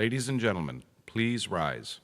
Ladies and gentlemen, please rise.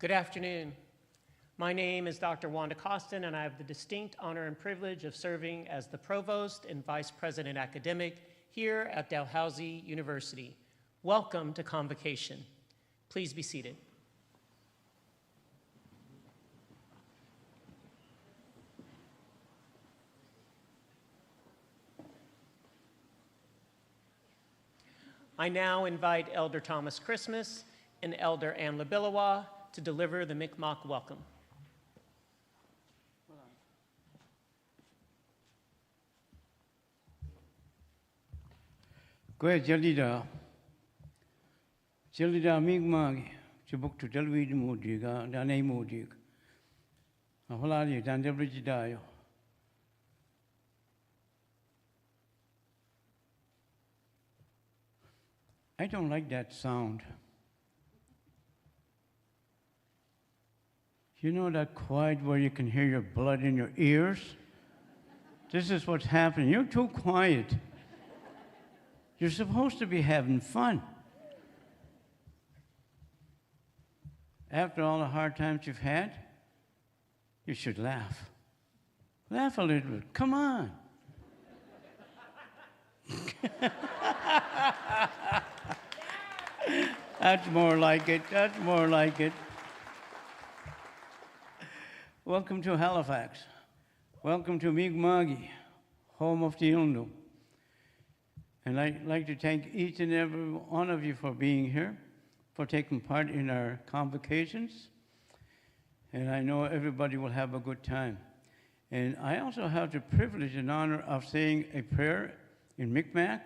Good afternoon. My name is Dr. Wanda Costin, and I have the distinct honor and privilege of serving as the Provost and Vice President Academic here at Dalhousie University. Welcome to Convocation. Please be seated. I now invite Elder Thomas Christmas and Elder Ann Labilawa to deliver the Mi'kmaq welcome. Kwe Jalida Mi'kmaq Chibuk to Delweed Moodiga, Dane Moodig. A Holali, Dan Debrigidayo. I don't like that sound. You know that quiet where you can hear your blood in your ears? This is what's happening. You're too quiet. You're supposed to be having fun. After all the hard times you've had, you should laugh. Laugh a little bit. Come on. That's more like it. That's more like it. Welcome to Halifax. Welcome to Mi'kmaq, home of the Ilnu. And I'd like to thank each and every one of you for being here, for taking part in our convocations. And I know everybody will have a good time. And I also have the privilege and honor of saying a prayer in Mi'kmaq,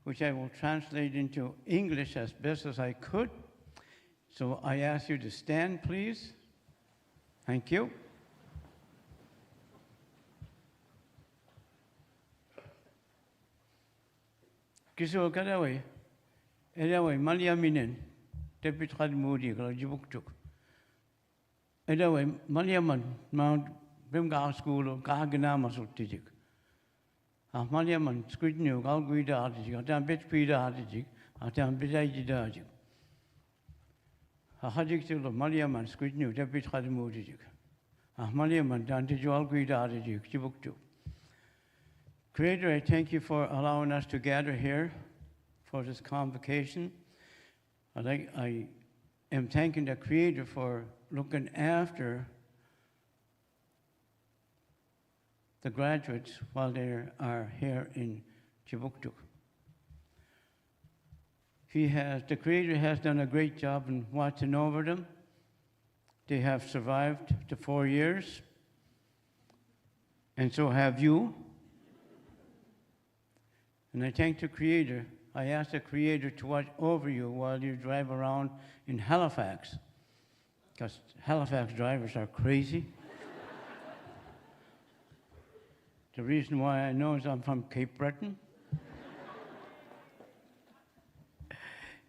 which I will translate into English as best as I could. So I ask you to stand, please. Thank you. Kiso kadawe, edawe malia minen, tepit khad moodi kala jibuktuk. Edawe malia man mount bimga school ka gina masutijik. Ah malia man scrutiny gal guida artijik, atan bit pida artijik, atan bidaji dajik. Hajik to malia man scrutiny tepit khad moodi. Ah malia man dan tijual guida artijik jibuktuk. Creator, I thank you for allowing us to gather here for this convocation. I am thanking the Creator for looking after the graduates while they are here in Chibuktuk. The Creator has done a great job in watching over them. They have survived the 4 years, and so have you. And I thank the Creator. I ask the Creator to watch over you while you drive around in Halifax, because Halifax drivers are crazy. The reason why I know is I'm from Cape Breton.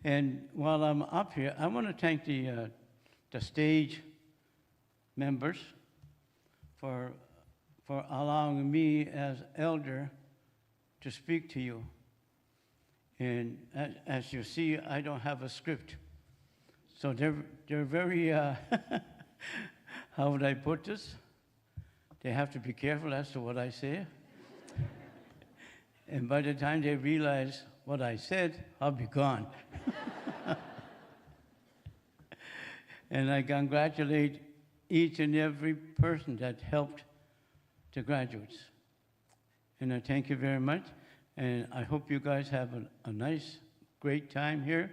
And while I'm up here, I want to thank the stage members for allowing me as elder to speak to you. And as you see, I don't have a script. So they're very, how would I put this? They have to be careful as to what I say. And by the time they realize what I said, I'll be gone. And I congratulate each and every person that helped the graduates. And I thank you very much. And I hope you guys have a nice, great time here.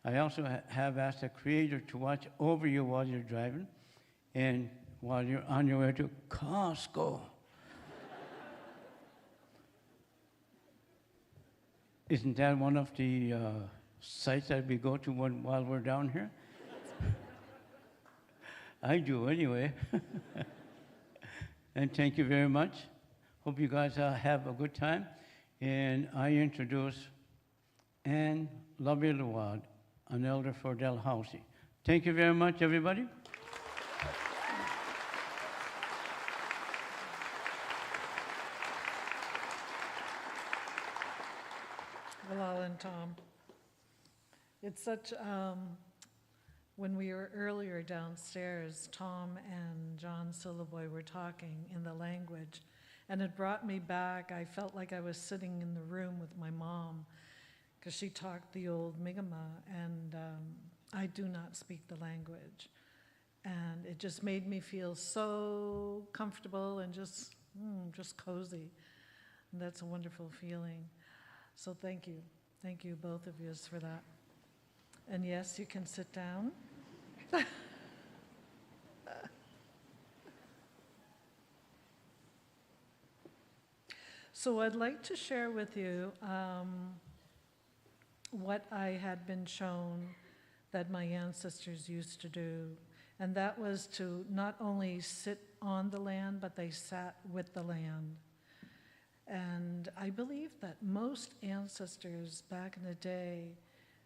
I also have asked the Creator to watch over you while you're driving and while you're on your way to Costco. Isn't that one of the sites that we go to while we're down here? I do anyway. And thank you very much. Hope you guys have a good time. And I introduce Ann Labilawa, an elder for Dalhousie. Thank you very much, everybody. Well, and Tom, it's such when we were earlier downstairs, Tom and John Syllaboy were talking in the language, and it brought me back. I felt like I was sitting in the room with my mom, because she talked the old Mi'kmaq, and I do not speak the language. And it just made me feel so comfortable and just cozy. And that's a wonderful feeling. So thank you. Thank you, both of you, for that. And yes, you can sit down. So I'd like to share with you what I had been shown that my ancestors used to do. And that was to not only sit on the land, but they sat with the land. And I believe that most ancestors back in the day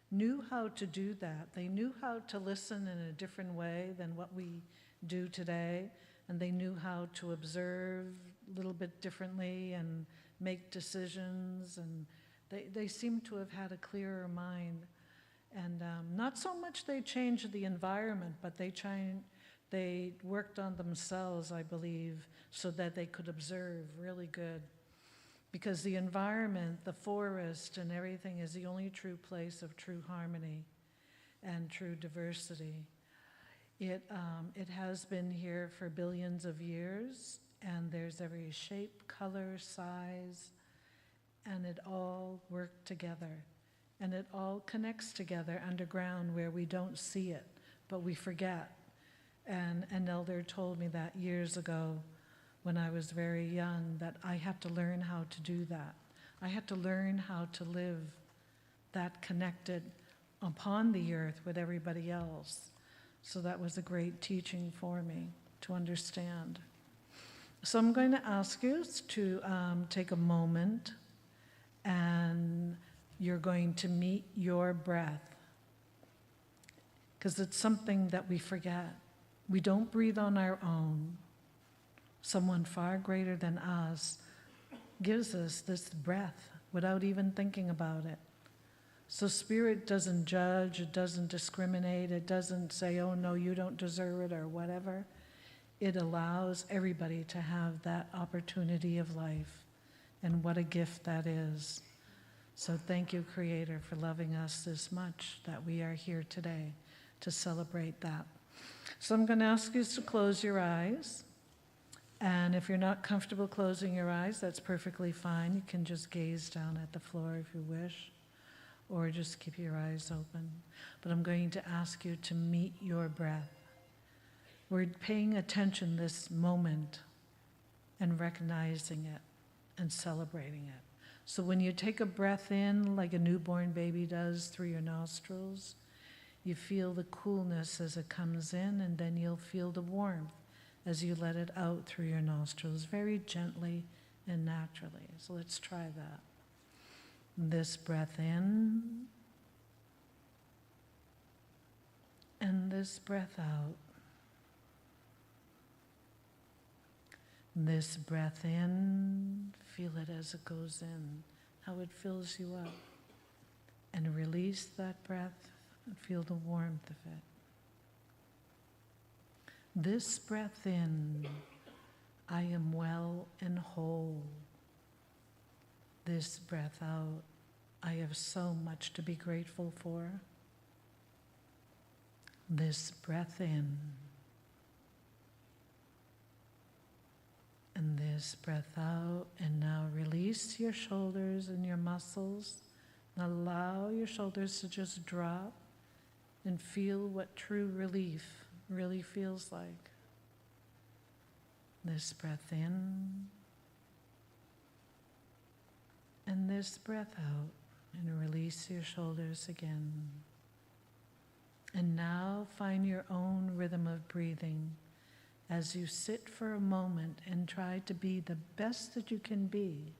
knew how to do that. They knew how to listen in a different way than what we do today. And they knew how to observe a little bit differently and make decisions. And they seem to have had a clearer mind. And not so much they changed the environment, but they worked on themselves, I believe, so that they could observe really good. Because the environment, the forest and everything is the only true place of true harmony and true diversity. It has been here for billions of years, and there's every shape, color, size, and it all worked together. And it all connects together underground where we don't see it, but we forget. And an elder told me that years ago when I was very young, that I had to learn how to do that. I had to learn how to live that connected upon the earth with everybody else. So that was a great teaching for me to understand. So I'm going to ask you to take a moment, and you're going to meet your breath, because it's something that we forget. We don't breathe on our own. Someone far greater than us gives us this breath without even thinking about it. So Spirit doesn't judge, it doesn't discriminate, it doesn't say, oh no, you don't deserve it or whatever. It allows everybody to have that opportunity of life, and what a gift that is. So thank you, Creator, for loving us this much that we are here today to celebrate that. So I'm going to ask you to close your eyes. And if you're not comfortable closing your eyes, that's perfectly fine. You can just gaze down at the floor if you wish, or just keep your eyes open. But I'm going to ask you to meet your breath. We're paying attention this moment and recognizing it and celebrating it. So when you take a breath in like a newborn baby does through your nostrils, you feel the coolness as it comes in, and then you'll feel the warmth as you let it out through your nostrils, very gently and naturally. So let's try that. This breath in, and this breath out. This breath in, feel it as it goes in, how it fills you up. And release that breath and feel the warmth of it. This breath in, I am well and whole. This breath out, I have so much to be grateful for. This breath in, and this breath out, and now release your shoulders and your muscles. And allow your shoulders to just drop and feel what true relief really feels like. This breath in, and this breath out, and release your shoulders again. And now find your own rhythm of breathing as you sit for a moment and try to be the best that you can be.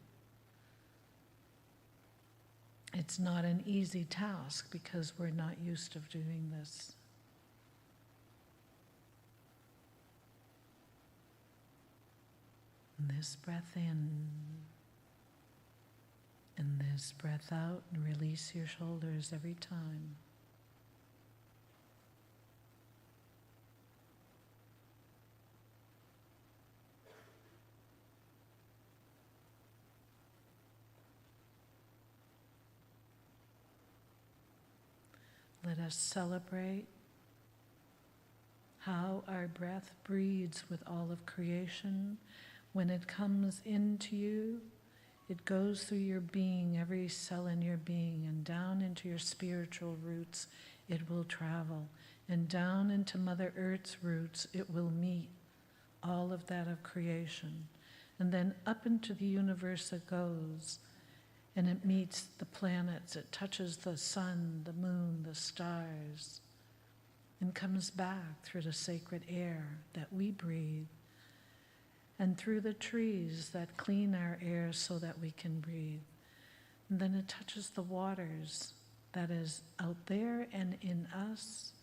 It's not an easy task because we're not used to doing this. And this breath in, and this breath out, and release your shoulders every time. let us celebrate how our breath breeds with all of creation. When it comes into you, it goes through your being, every cell in your being, and down into your spiritual roots it will travel. And down into Mother Earth's roots it will meet all of that of creation. And then up into the universe it goes, and it meets the planets, it touches the sun, the moon, the stars, and comes back through the sacred air that we breathe, and through the trees that clean our air so that we can breathe. And then it touches the waters that is out there and in us,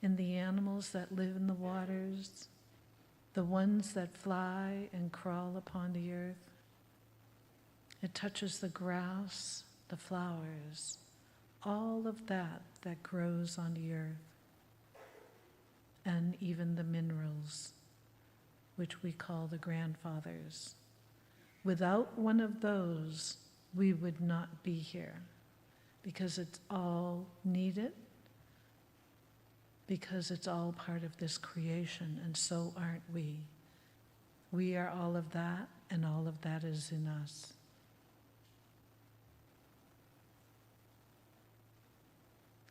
in the animals that live in the waters, the ones that fly and crawl upon the earth. It touches the grass, the flowers, all of that that grows on the earth, and even the minerals, which we call the grandfathers. Without one of those, we would not be here, because it's all needed, because it's all part of this creation, and so aren't we. We are all of that, and all of that is in us.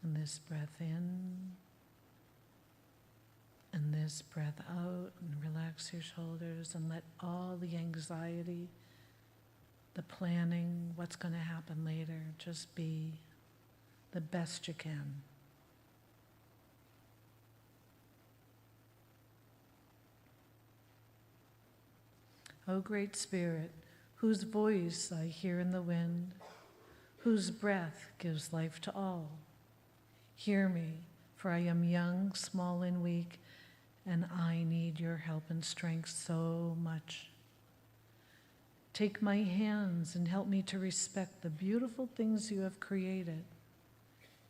And this breath in, and this breath out, and relax your shoulders, and let all the anxiety, the planning, what's going to happen later, just be the best you can. O great Spirit, whose voice I hear in the wind, whose breath gives life to all, hear me, for I am young, small, and weak, and I need your help and strength so much. Take my hands and help me to respect the beautiful things you have created,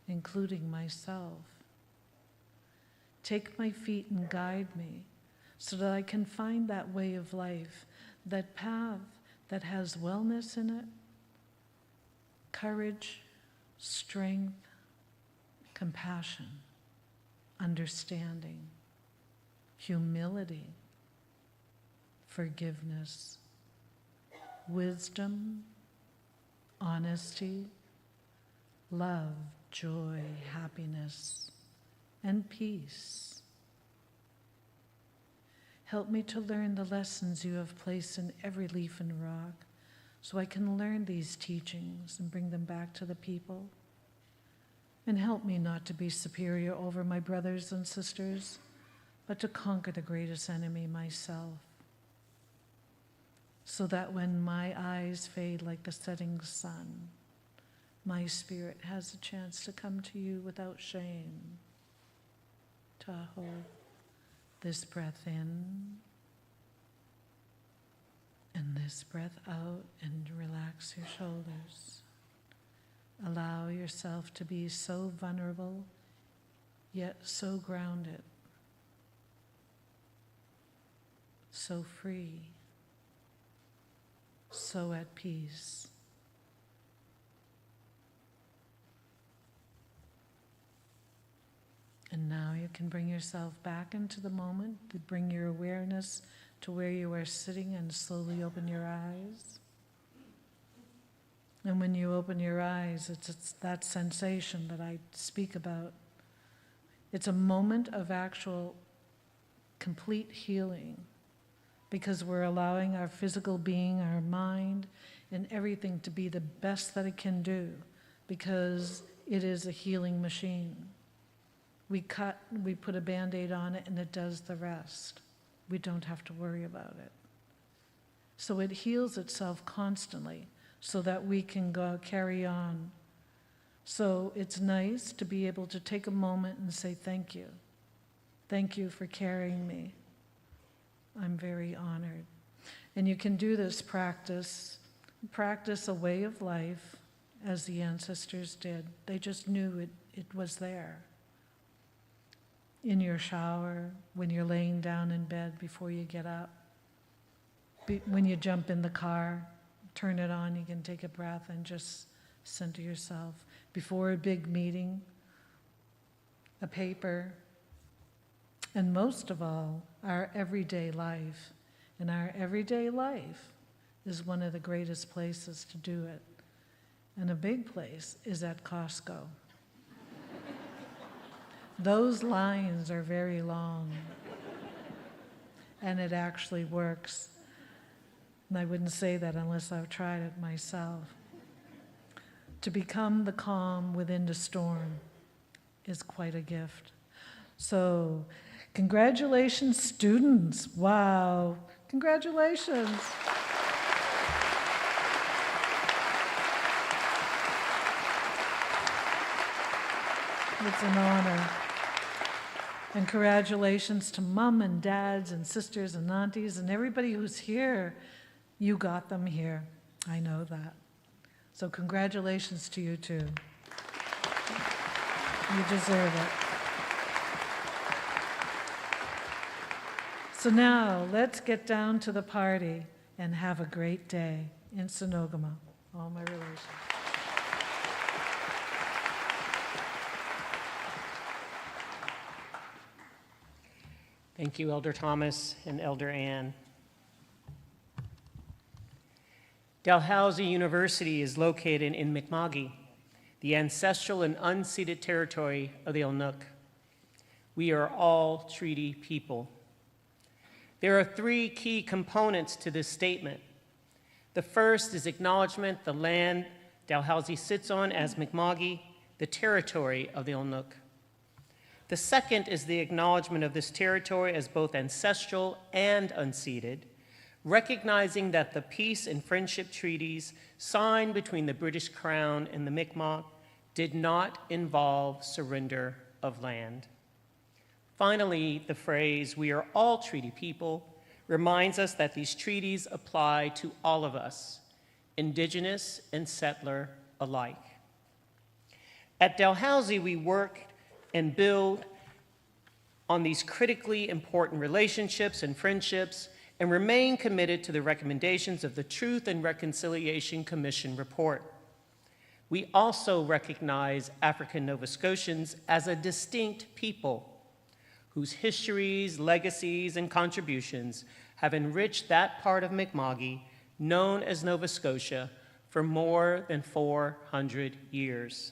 including myself. Take my feet and guide me so that I can find that way of life, that path that has wellness in it, courage, strength, compassion, understanding, humility, forgiveness, wisdom, honesty, love, joy, happiness, and peace. Help me to learn the lessons you have placed in every leaf and rock, so I can learn these teachings and bring them back to the people. And help me not to be superior over my brothers and sisters, but to conquer the greatest enemy, myself, so that when my eyes fade like the setting sun, my spirit has a chance to come to you without shame. Tahoe. This breath in, and this breath out, and relax your shoulders. Allow yourself to be so vulnerable, yet so grounded, so free, so at peace. And now you can bring yourself back into the moment, to bring your awareness to where you are sitting, and slowly open your eyes. And when you open your eyes, it's that sensation that I speak about. It's a moment of actual complete healing, because we're allowing our physical being, our mind, and everything to be the best that it can do, because it is a healing machine. We cut, we put a Band-Aid on it, and it does the rest. We don't have to worry about it. So it heals itself constantly so that we can go carry on. So it's nice to be able to take a moment and say thank you. Thank you for carrying me. I'm very honored. And you can do this practice a way of life as the ancestors did. They just knew it was there. In your shower, when you're laying down in bed before you get up, when you jump in the car, turn it on, you can take a breath and just center yourself. Before a big meeting, a paper, and most of all, our everyday life. And our everyday life is one of the greatest places to do it. And a big place is at Costco. Those lines are very long, and it actually works. And I wouldn't say that unless I've tried it myself. To become the calm within the storm is quite a gift. So, congratulations, students. Wow, congratulations. It's an honor. And congratulations to mom and dads and sisters and aunties and everybody who's here. You got them here. I know that. So congratulations to you too. You deserve it. So now let's get down to the party and have a great day in Sonogama. All my relations. Thank you, Elder Thomas and Elder Ann. Dalhousie University is located in Mi'kma'ki, the ancestral and unceded territory of the Inuk. We are all treaty people. There are three key components to this statement. The first is acknowledgement the land Dalhousie sits on as Mi'kma'ki, the territory of the Inuk. The second is the acknowledgement of this territory as both ancestral and unceded, recognizing that the peace and friendship treaties signed between the British Crown and the Mi'kmaq did not involve surrender of land. Finally, the phrase, "we are all treaty people," reminds us that these treaties apply to all of us, Indigenous and settler alike. At Dalhousie, we work and build on these critically important relationships and friendships and remain committed to the recommendations of the Truth and Reconciliation Commission report. We also recognize African Nova Scotians as a distinct people whose histories, legacies, and contributions have enriched that part of Mi'kma'ki known as Nova Scotia for more than 400 years.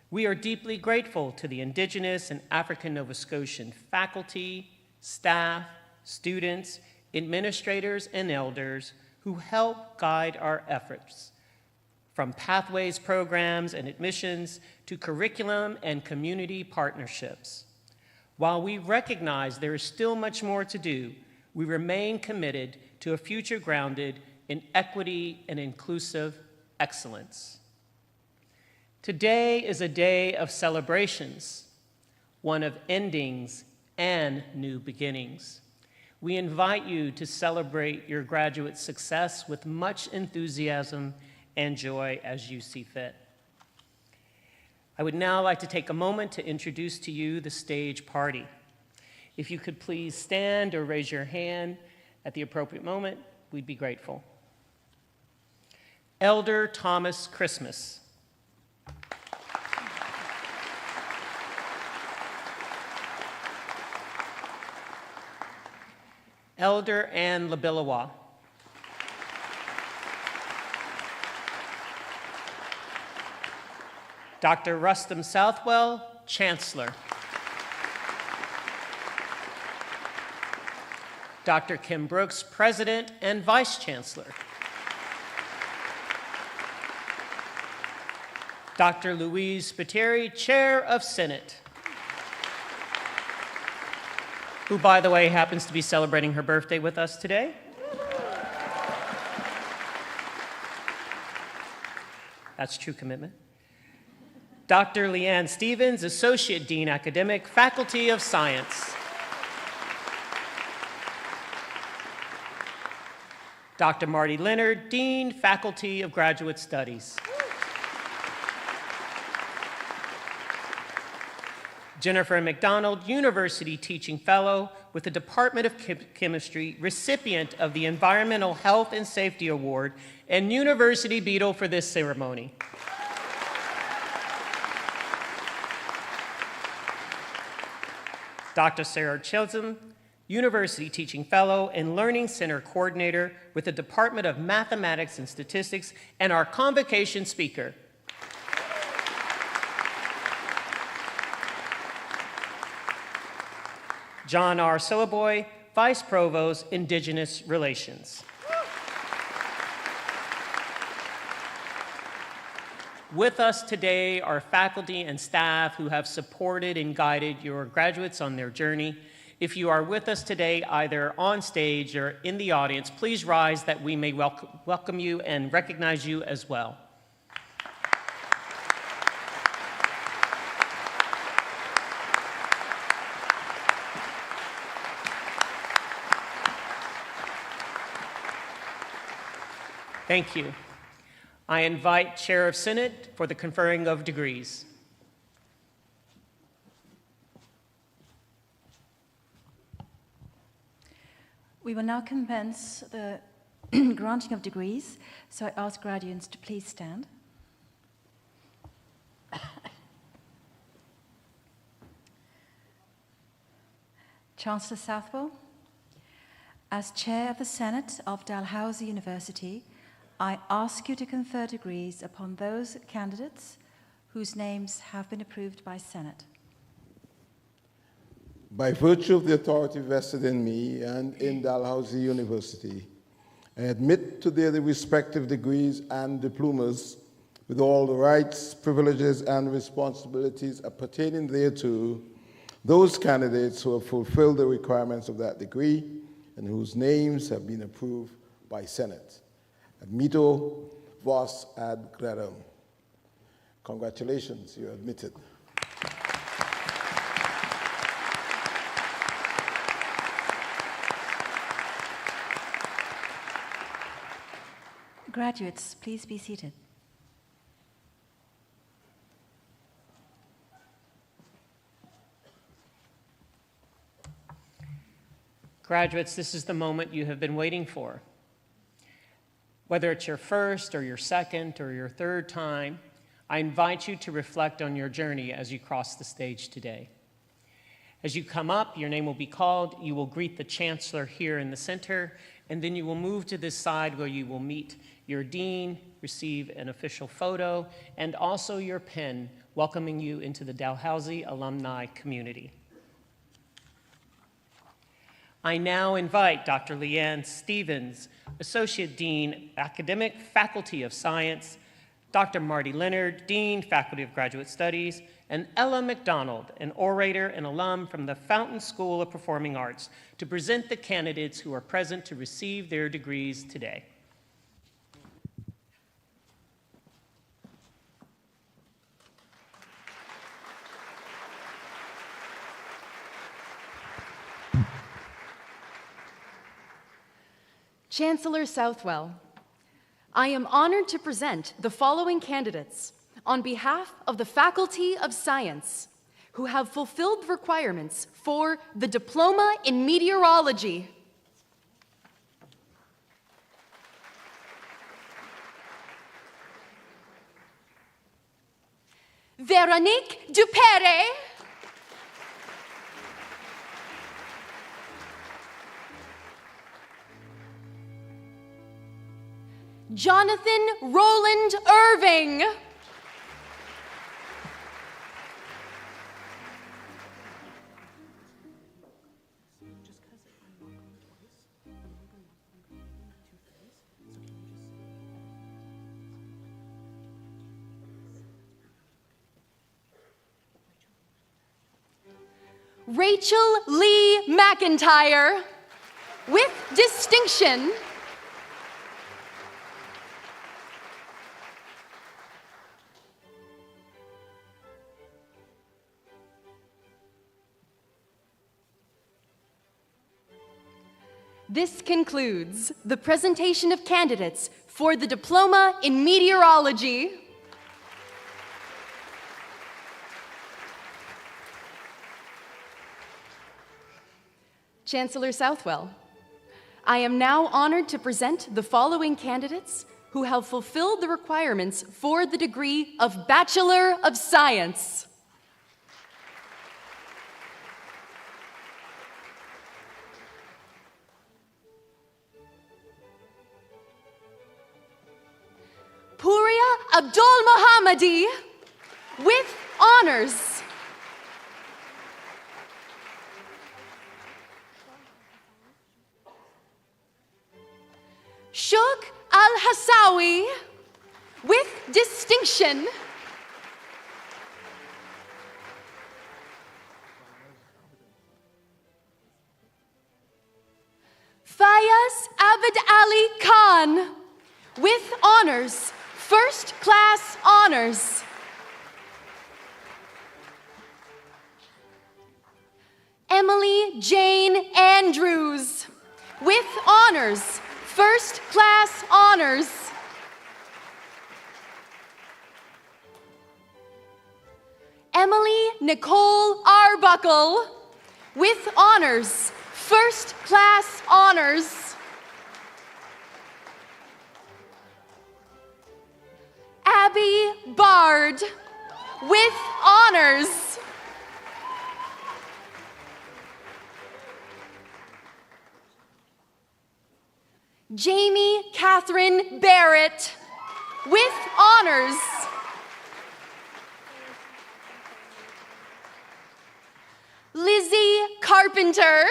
We are deeply grateful to the Indigenous and African Nova Scotian faculty, staff, students, administrators, and elders who help guide our efforts, from pathways programs and admissions to curriculum and community partnerships. While we recognize there is still much more to do, we remain committed to a future grounded in equity and inclusive excellence. Today is a day of celebrations, one of endings and new beginnings. We invite you to celebrate your graduate success with much enthusiasm and joy as you see fit. I would now like to take a moment to introduce to you the stage party. If you could please stand or raise your hand at the appropriate moment, we'd be grateful. Elder Thomas Christmas. Elder Ann Labilawa. Dr. Rustam Southwell, Chancellor. Dr. Kim Brooks, President and Vice Chancellor. Dr. Louise Spiteri, Chair of Senate, who, by the way, happens to be celebrating her birthday with us today. That's true commitment. Dr. Leanne Stevens, Associate Dean Academic, Faculty of Science. Dr. Marty Leonard, Dean, Faculty of Graduate Studies. Jennifer McDonald, University Teaching Fellow with the Department of Chemistry, recipient of the Environmental Health and Safety Award and University Beadle for this ceremony. Dr. Sarah Chisholm, University Teaching Fellow and Learning Center Coordinator with the Department of Mathematics and Statistics, and our Convocation speaker. John R. Sillaboy, Vice Provost, Indigenous Relations. With us today are faculty and staff who have supported and guided your graduates on their journey. If you are with us today, either on stage or in the audience, please rise that we may welcome you and recognize you as well. Thank you. I invite Chair of Senate for the conferring of degrees. We will now commence the granting of degrees, so I ask graduates to please stand. Chancellor Southwell, as Chair of the Senate of Dalhousie University, I ask you to confer degrees upon those candidates whose names have been approved by Senate. By virtue of the authority vested in me and in Dalhousie University, I admit to their respective degrees and diplomas with all the rights, privileges, and responsibilities appertaining thereto, those candidates who have fulfilled the requirements of that degree and whose names have been approved by Senate. Admito vos ad gradum. Congratulations, you're admitted. Graduates, please be seated. Graduates, this is the moment you have been waiting for. Whether it's your first or your second or your third time, I invite you to reflect on your journey as you cross the stage today. As you come up, your name will be called, you will greet the Chancellor here in the center, and then you will move to this side where you will meet your dean, receive an official photo, and also your pen welcoming you into the Dalhousie alumni community. I now invite Dr. Leanne Stevens, Associate Dean, Academic Faculty of Science, Dr. Marty Leonard, Dean, Faculty of Graduate Studies, and Ella McDonald, an orator and alum from the Fountain School of Performing Arts, to present the candidates who are present to receive their degrees today. Chancellor Southwell, I am honored to present the following candidates on behalf of the Faculty of Science who have fulfilled the requirements for the Diploma in Meteorology. Veronique Dupere. Jonathan Roland Irving. Rachel Lee McIntyre, with distinction. This concludes the presentation of candidates for the Diploma in Meteorology. Chancellor Southwell, I am now honored to present the following candidates who have fulfilled the requirements for the degree of Bachelor of Science. Puria Abdul Mohammadi with honors. Shuk Al-Hassawi with distinction. Fayaz Abd Ali Khan with honors, first class honors. Emily Jane Andrews with honors, first class honors. Emily Nicole Arbuckle with honors, first class honors. Abby Bard with honors. Jamie Catherine Barrett with honors. Lizzie Carpenter.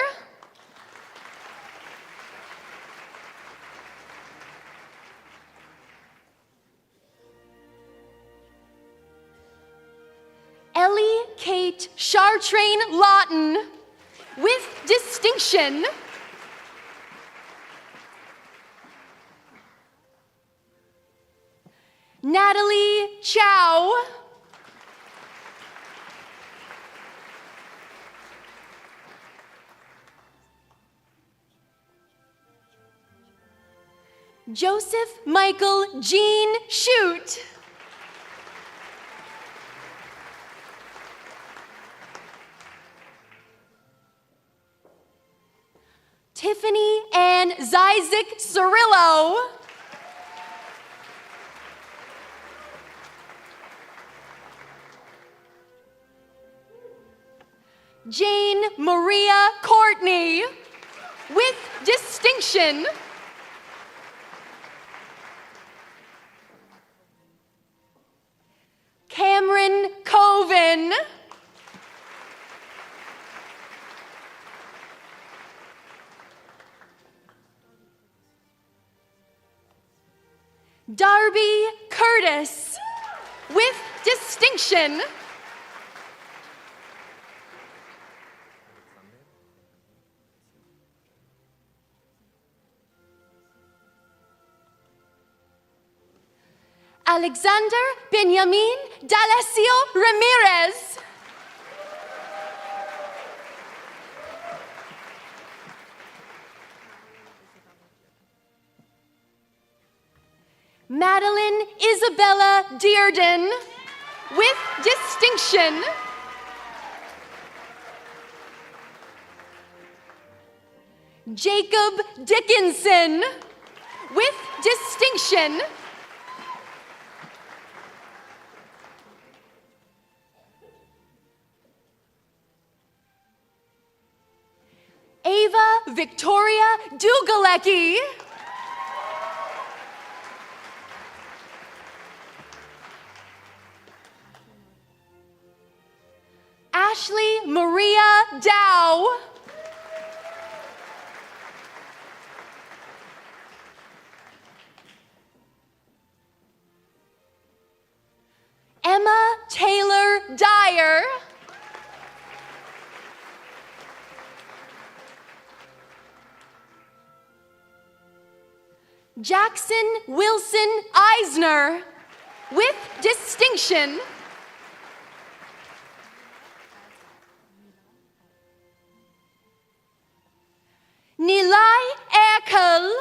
Ellie Kate Chartrain Lawton with distinction. Natalie Chow. Joseph Michael Jean Shute. Tiffany Ann Zyzik Cirillo. Jane Maria Courtney with distinction. Cameron Coven. Darby Curtis with distinction. Alexander Benjamin D'Alessio Ramirez. Madeline Isabella Dearden with distinction. Jacob Dickinson with distinction. Ava Victoria Dugalecki. Ashley Maria Dow. Emma Taylor Dyer. Jackson Wilson Eisner with distinction. Nilay Erkel.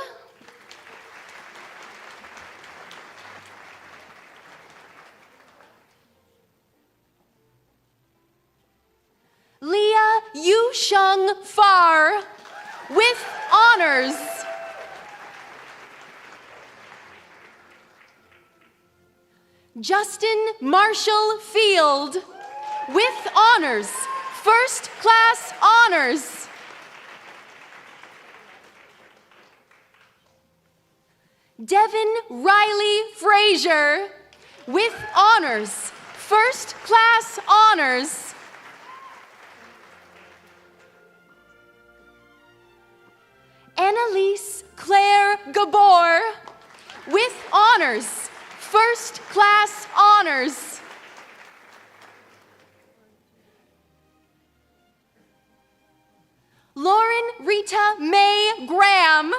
Leah Yusheng Far with honors. Justin Marshall Field with honors, first class honors. Devin Riley Frazier, with honors, first class honors. Annalise Claire Gabor, with honors, first class honors. Lauren Rita May Graham,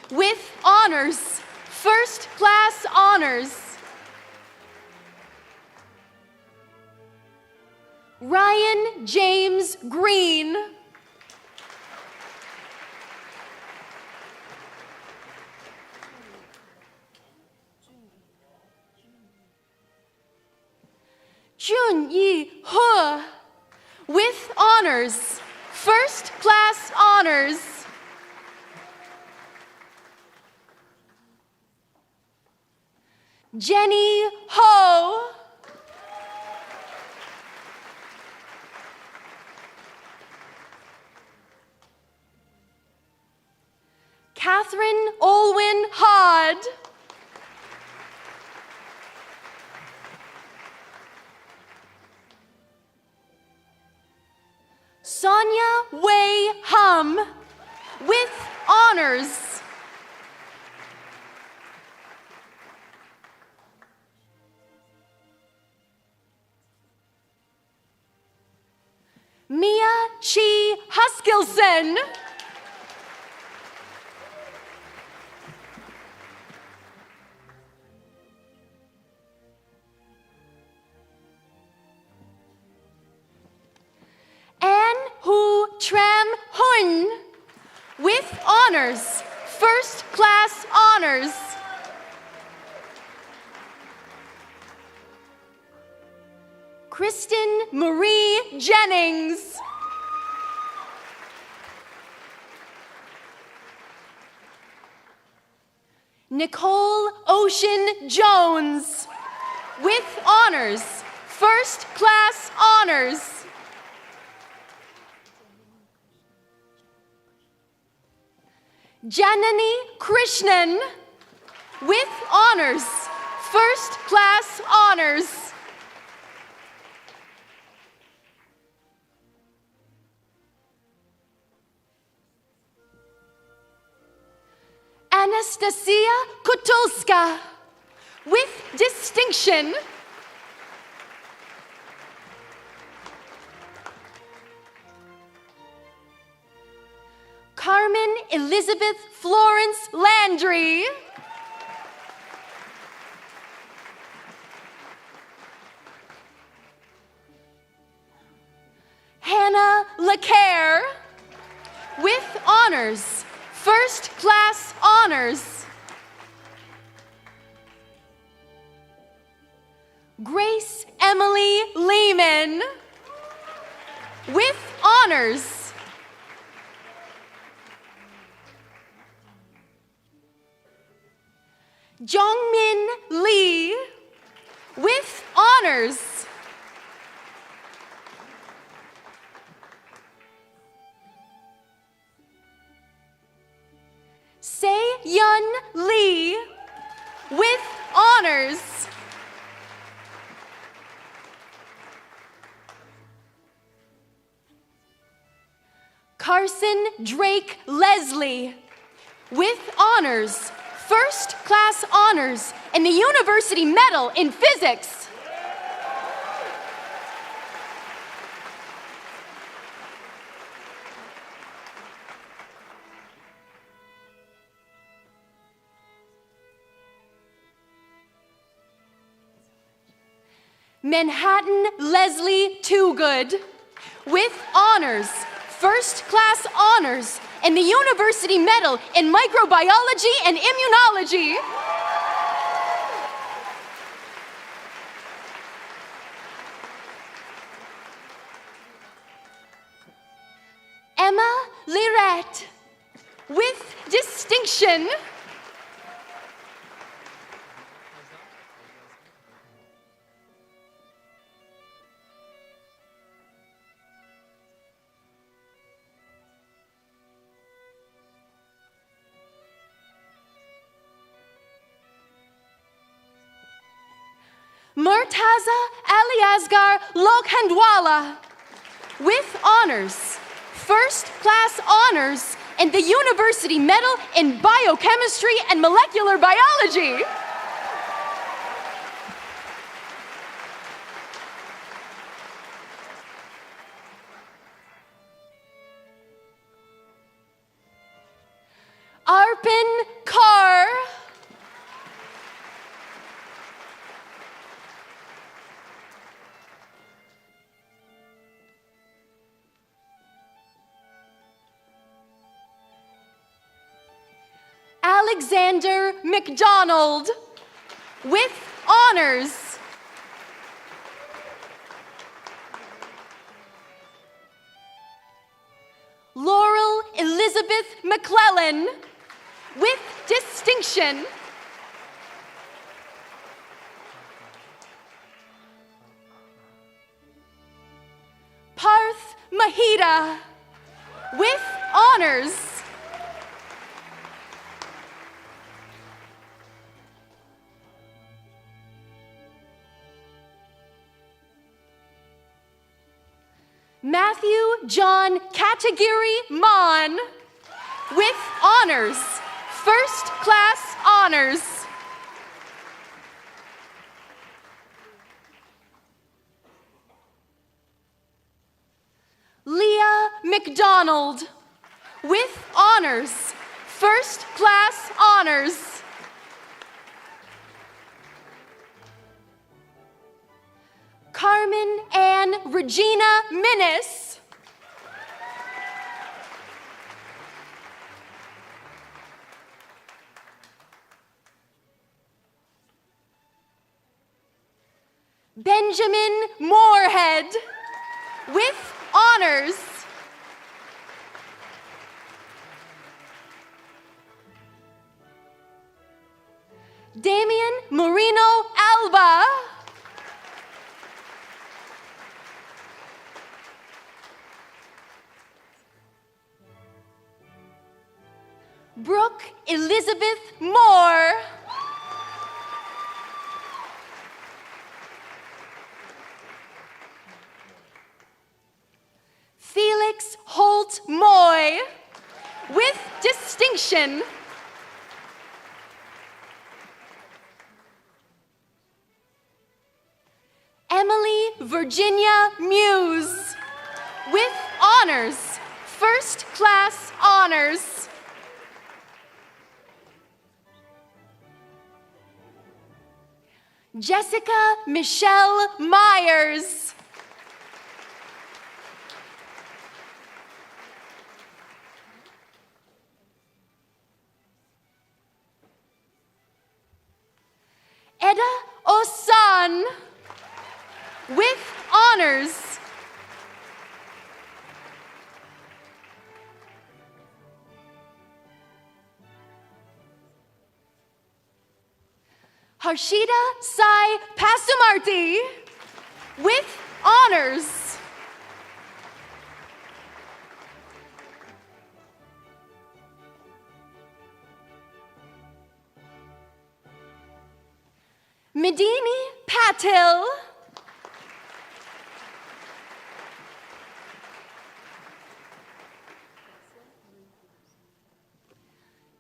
with honors, first class honors. Ryan James Green. Junyi He, with honors, first class honors. Jenny Ho. Catherine Olwyn Hod. Sonia Wei Hum, with honors. Mia Chi Huskilson. Anne Hu Tram Hun, with honors, first class honors. Kristen Marie Jennings. Nicole Ocean Jones, with honors, first class honors. Janani Krishnan, with honors, first class honors. Anastasia Kutulska, with distinction. Carmen Elizabeth Florence Landry. Hannah LeCaire, with honors, first class honors. Grace Emily Lehman, with honors. Jongmin Lee, with honors. Se-Yun Lee, with honors. Carson Drake Leslie, with honors, first class honors, and the University Medal in Physics. Manhattan Leslie Toogood, with honors, first class honors, and the University Medal in Microbiology and Immunology. Emma Lirette, with distinction. Mortaza Aliasgar Lokhandwala, with honors, first-class honors in the University Medal in Biochemistry and Molecular Biology. Arpin Kaur. Alexander McDonald, with honors. Laurel Elizabeth McClellan, with distinction. Parth Mahida, with honors. Matthew John Katagiri Mon, with honors, first-class honors. Leah McDonald, with honors, first-class honors. Carmen Ann Regina Minnis, Benjamin Moorhead, with honors. Damian Moreno Alba, Brooke Elizabeth Moore, Felix Holt Moy, with distinction. Emily Virginia Muse, with honors, first-class honors. Jessica Michelle Myers, Edda Osan, with honors. Harshita Sai Pasumarti, with honors. Medini Patil,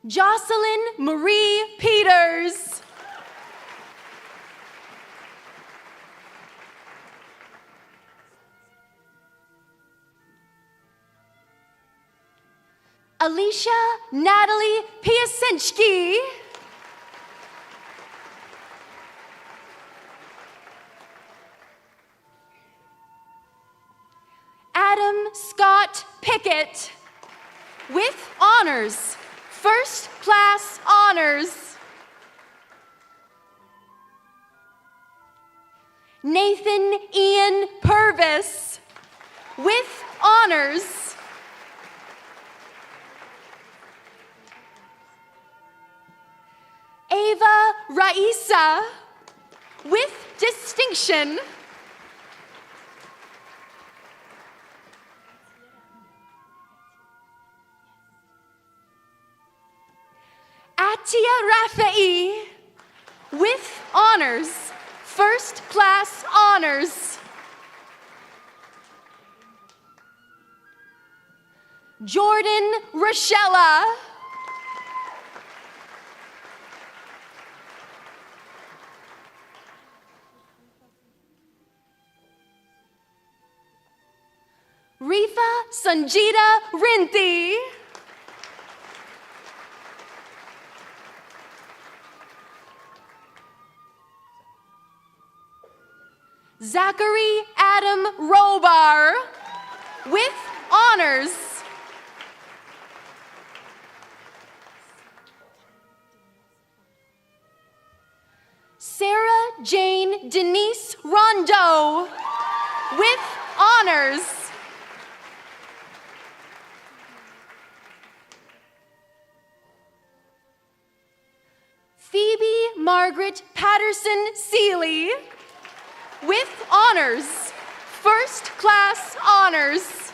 Jocelyn Marie Peters, Alicia Natalie Piasinski, Adam Scott Pickett, with honors, first-class honors. Nathan Ian Purvis, with honors. Ava Raisa, with distinction. Atia Rafai, with honors, First Class Honors. Jordan Rochella. Rifa Sanjita Rinthi. Zachary Adam Robar with honors. Sarah Jane Denise Rondeau with honors. Phoebe Margaret Patterson Seeley with honors, first class honors.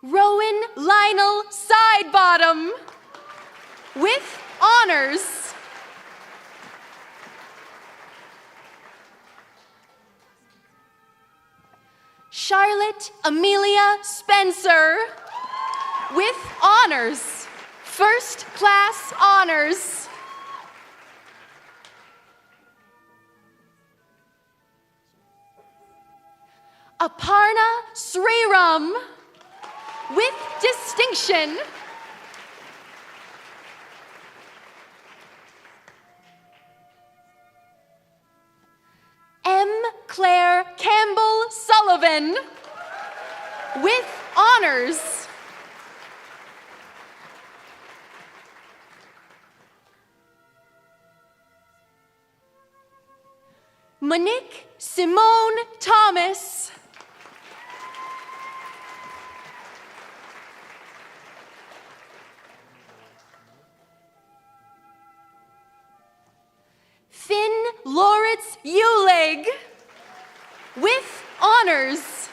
Rowan Lionel Sidebottom with honors. Charlotte Amelia Spencer with honors, first class honors. Aparna Sriram with distinction. M. Claire Campbell Sullivan with honors. Monique Simone Thomas. Finn Loritz Uleg with honors.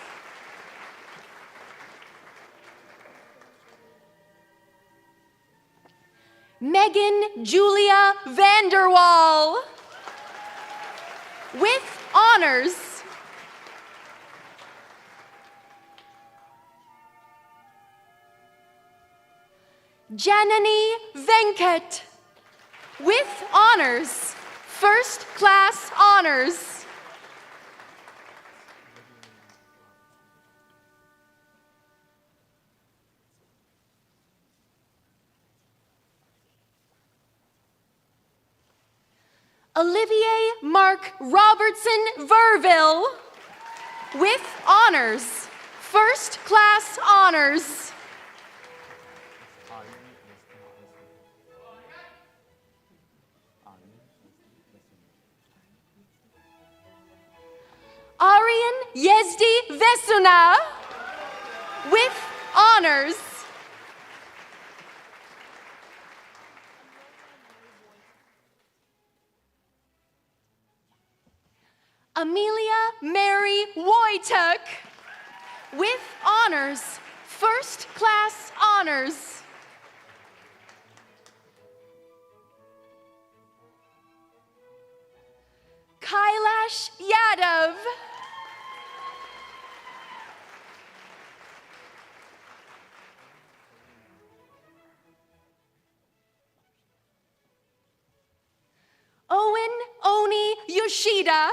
Megan Julia Vanderwall with honors. Janani Venkat with honors, first class honors. Olivier Mark Robertson Verville with honors, first class honors. Aryan Yezdi Vesuna with honors. Amelia Mary Wojtek with honors, first class honors. Kailash Yadav. Owen Oni Yoshida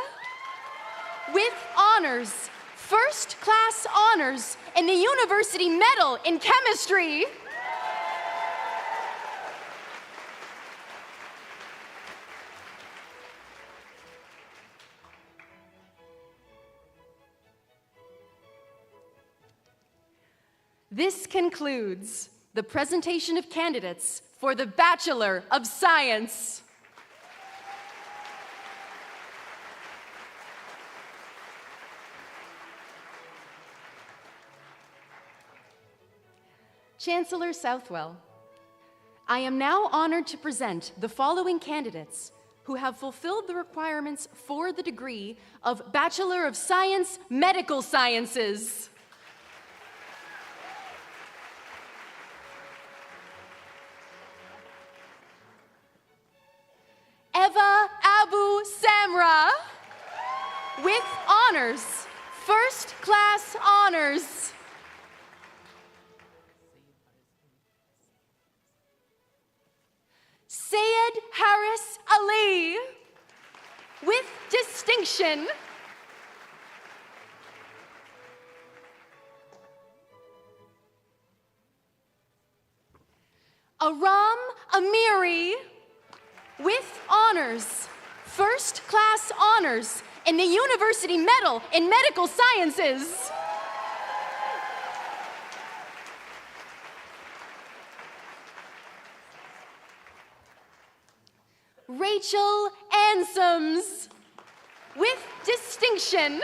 with honors, first class honors, and the University Medal in Chemistry. This concludes the presentation of candidates for the Bachelor of Science. Chancellor Southwell, I am now honored to present the following candidates who have fulfilled the requirements for the degree of Bachelor of Science, Medical Sciences. honors, first class honors. Sayed Harris Ali, with distinction. Aram Amiri, with honors, first class honors in the University Medal in Medical Sciences. Rachel Ansems, with distinction.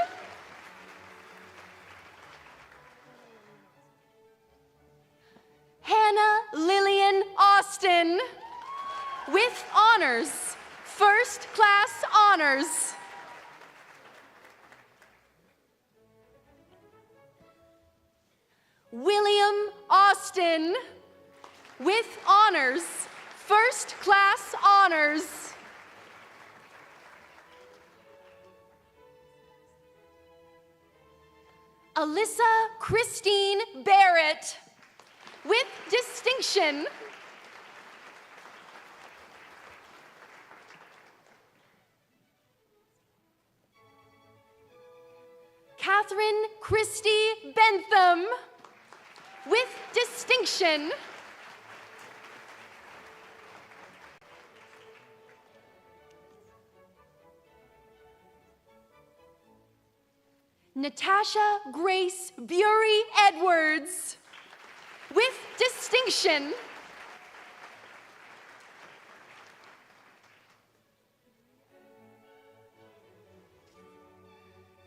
Hannah Lillian Austin, with honors, first class honors. William Austin, with honors, first class honors. Alyssa Christine Barrett, with distinction. Catherine Christie Bentham, with distinction. Natasha Grace Bury Edwards, with distinction.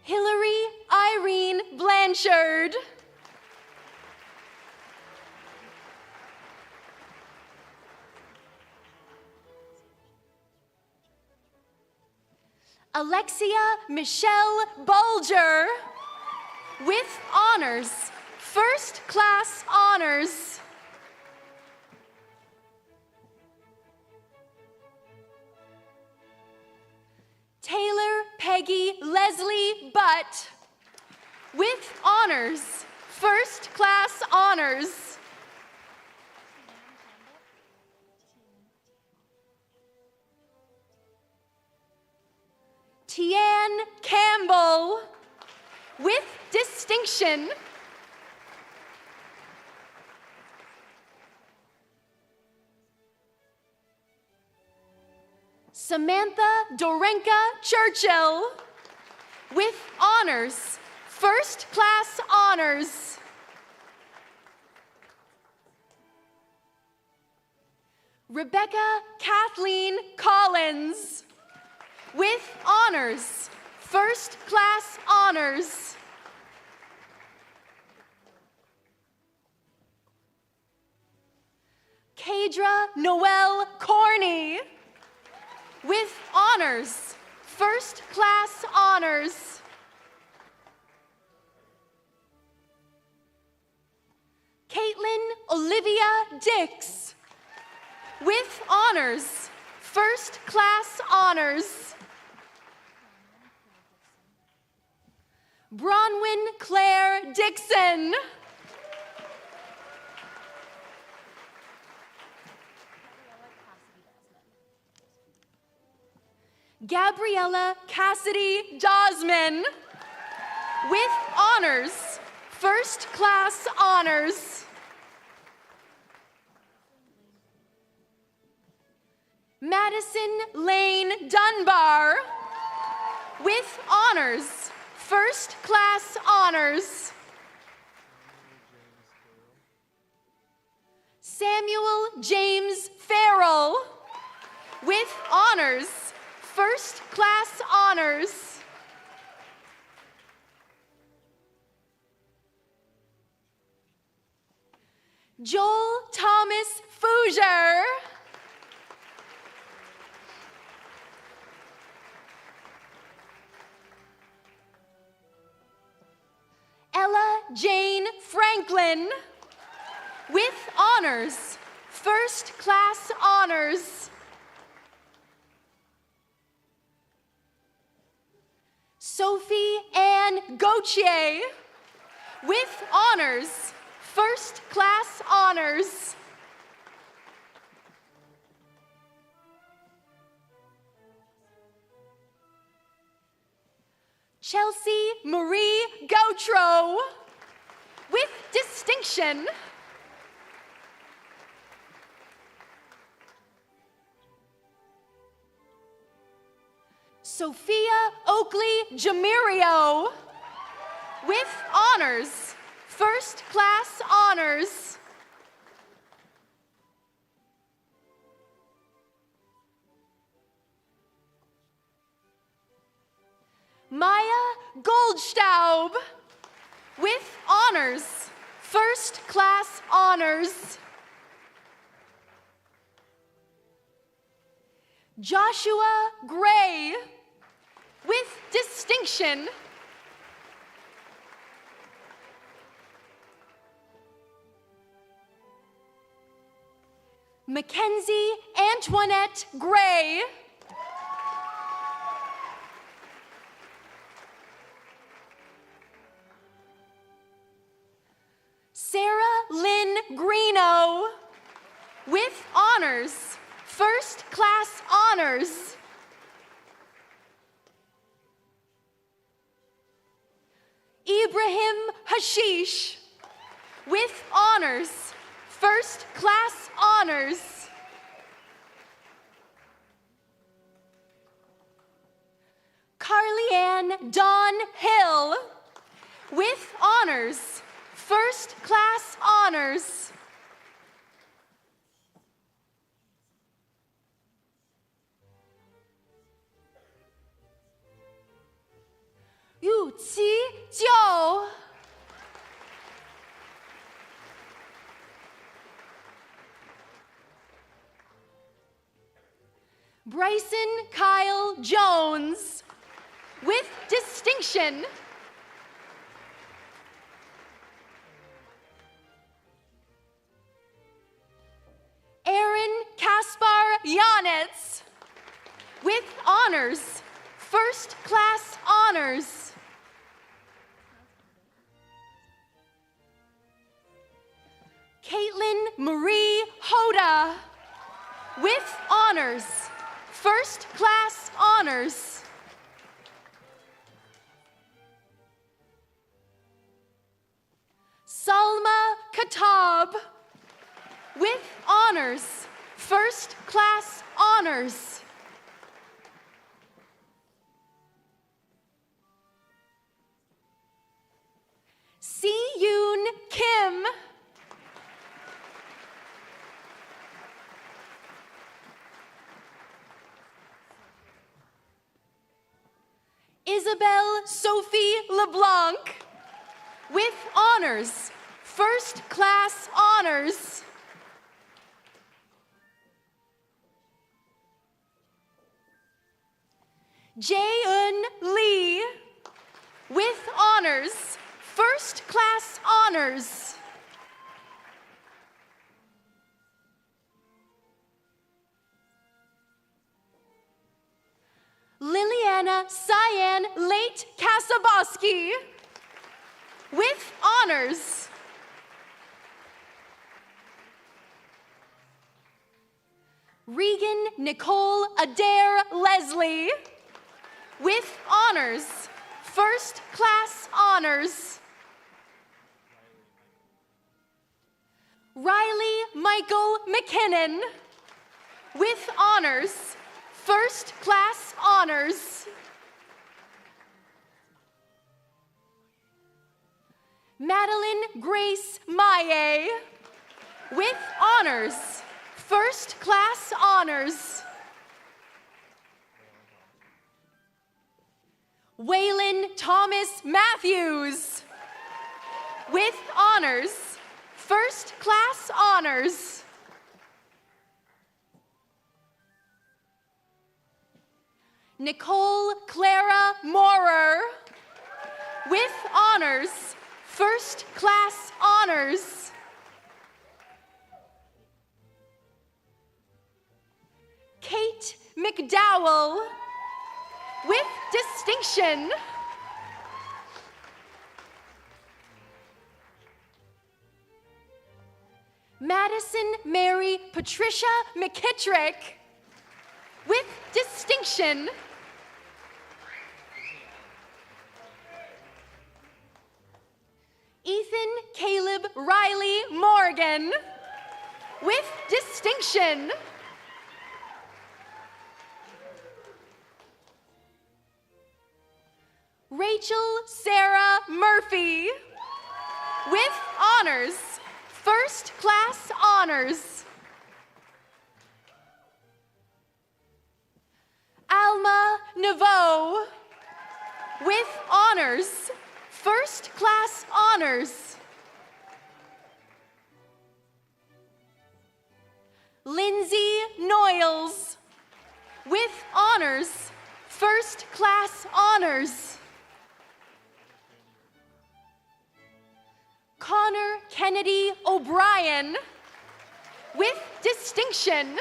Hillary Irene Blanchard, Alexia Michelle Bulger, with honors, first class honors. Taylor Peggy Leslie Butt, with honors, first class honors. Tian Campbell, with distinction. Samantha Dorenka Churchill, with honors, first class honors. Rebecca Kathleen Collins, with honors, first class honors. Kadra Noel Corney, with honors, first class honors. Caitlin Olivia Dix, with honors, first class honors. Bronwyn Claire Dixon, Gabriella Cassidy Dosman, with honors, first class honors. Madison Lane Dunbar, with honors, first class honors. Samuel James Farrell, with honors, first class honors. Joel Thomas Fougere, Ella Jane Franklin, with honors, first class honors. Sophie Ann Gauthier, with honors, first class honors. Chelsea Marie Gautreau, with distinction. Sophia Oakley Jamirio, with honors, first class honors. Maya Goldstaub, with honors, first class honors. Joshua Gray, with distinction. Mackenzie Antoinette Gray, Sarah Lynn Greeno, with honors, first class honors. Ibrahim Hashish, with honors, first class honors. Carly Ann Dawn Hill, with honors, first class honors. Yu Qi Jiao, Bryson Kyle Jones, with distinction. Aaron Kaspar Yanitz, with honors, first class honors. Caitlin Marie Hoda, with honors, first class honors. Salma Katab, with honors, first class honors. Si Yoon Kim, Isabelle Sophie LeBlanc, with honors, first class honors. Jae-eun Lee, with honors, first class honors. Liliana Cyan Late Kasaboski, with honors. Regan Nicole Adair Leslie, with honors, first class honors. Riley Michael McKinnon, with honors, first class honors. Madeline Grace Maye, with honors, first class honors. Waylon Thomas Matthews, with honors, first class honors. Nicole Clara Moorer, with honors, first class honors. Kate McDowell, with distinction. Madison Mary Patricia McKittrick, with distinction. Ethan Caleb Riley Morgan, with distinction. Rachel Sarah Murphy, with honors, first class honors. Alma Naveau, with honors, first class honors. Lindsay Noyles, with honors, first class honors. Connor Kennedy O'Brien, with distinction.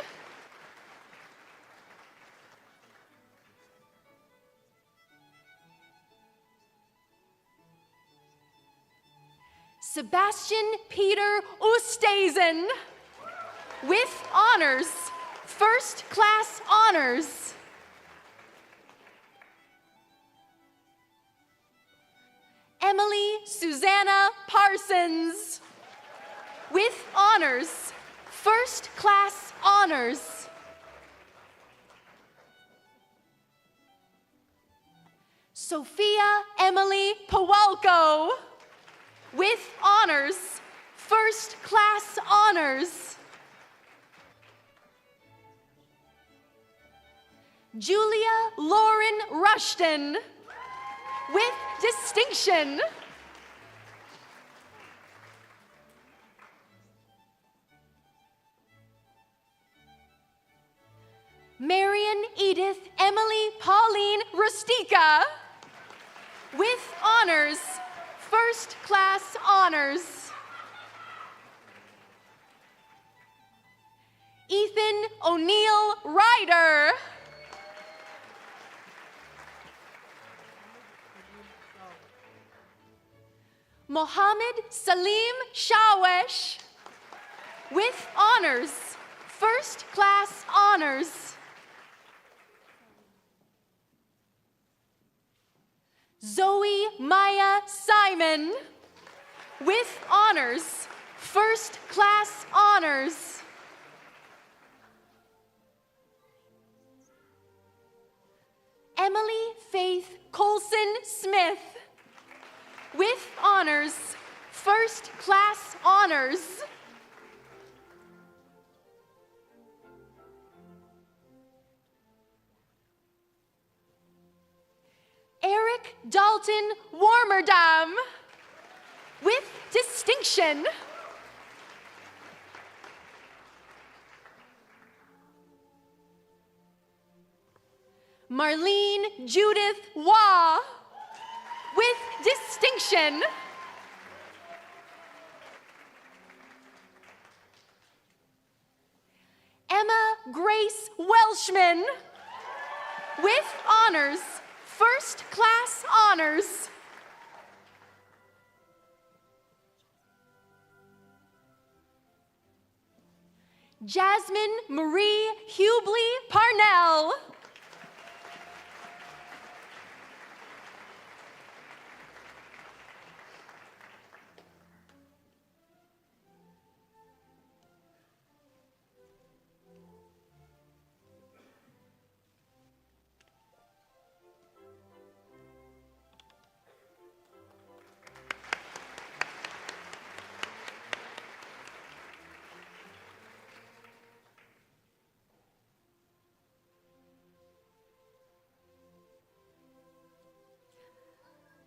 Sebastian Peter Oosthuizen, with honors, first class honors. Emily Susanna Parsons, with honors, first class honors. Sophia Emily Pawalko, with honors, first class honors. Julia Lauren Rushton, with distinction. Marion Edith Emily Pauline Rustica, with honors, first class honors. Ethan O'Neill Ryder, Mohammed Salim Shawesh, with honors, first class honors. Zoe Maya Simon, with honors, first class honors. Emily Faith Colson Smith, with honors, first class honors. Eric Dalton Warmerdam, with distinction. Marlene Judith Waugh, with distinction. Emma Grace Welshman, with honors, first class honors. Jasmine Marie Hubley Parnell,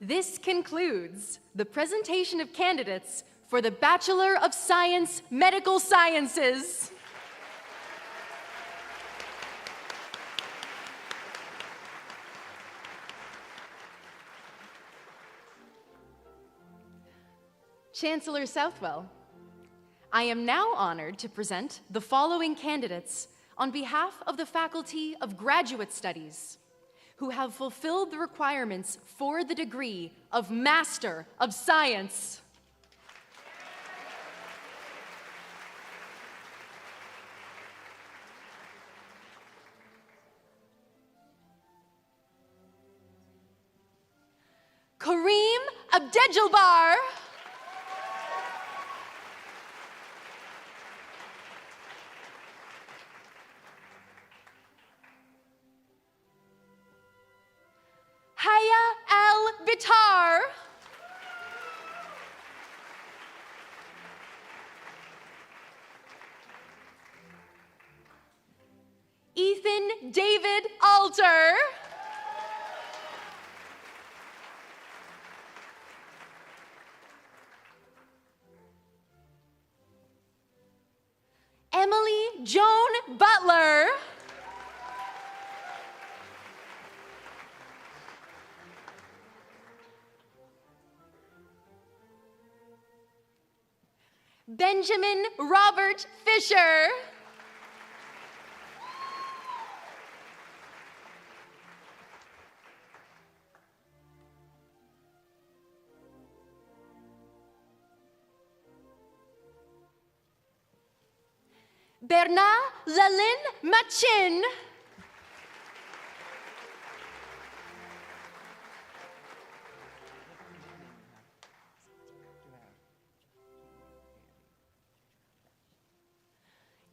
This concludes the presentation of candidates for the Bachelor of Science Medical Sciences. Chancellor Southwell, I am now honored to present the following candidates on behalf of the Faculty of Graduate Studies, who have fulfilled the requirements for the degree of Master of Science. Kareem Abdejilbar. Haya Al-Bitar. Ethan David Alter. Emily Joan Butler. Benjamin Robert Fisher. Bernard Lalin Machin.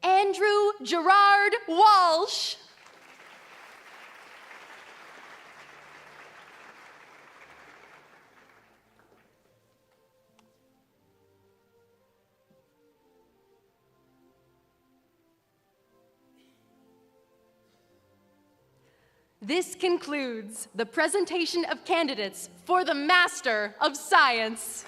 Andrew Gerard Walsh. This concludes the presentation of candidates for the Master of Science.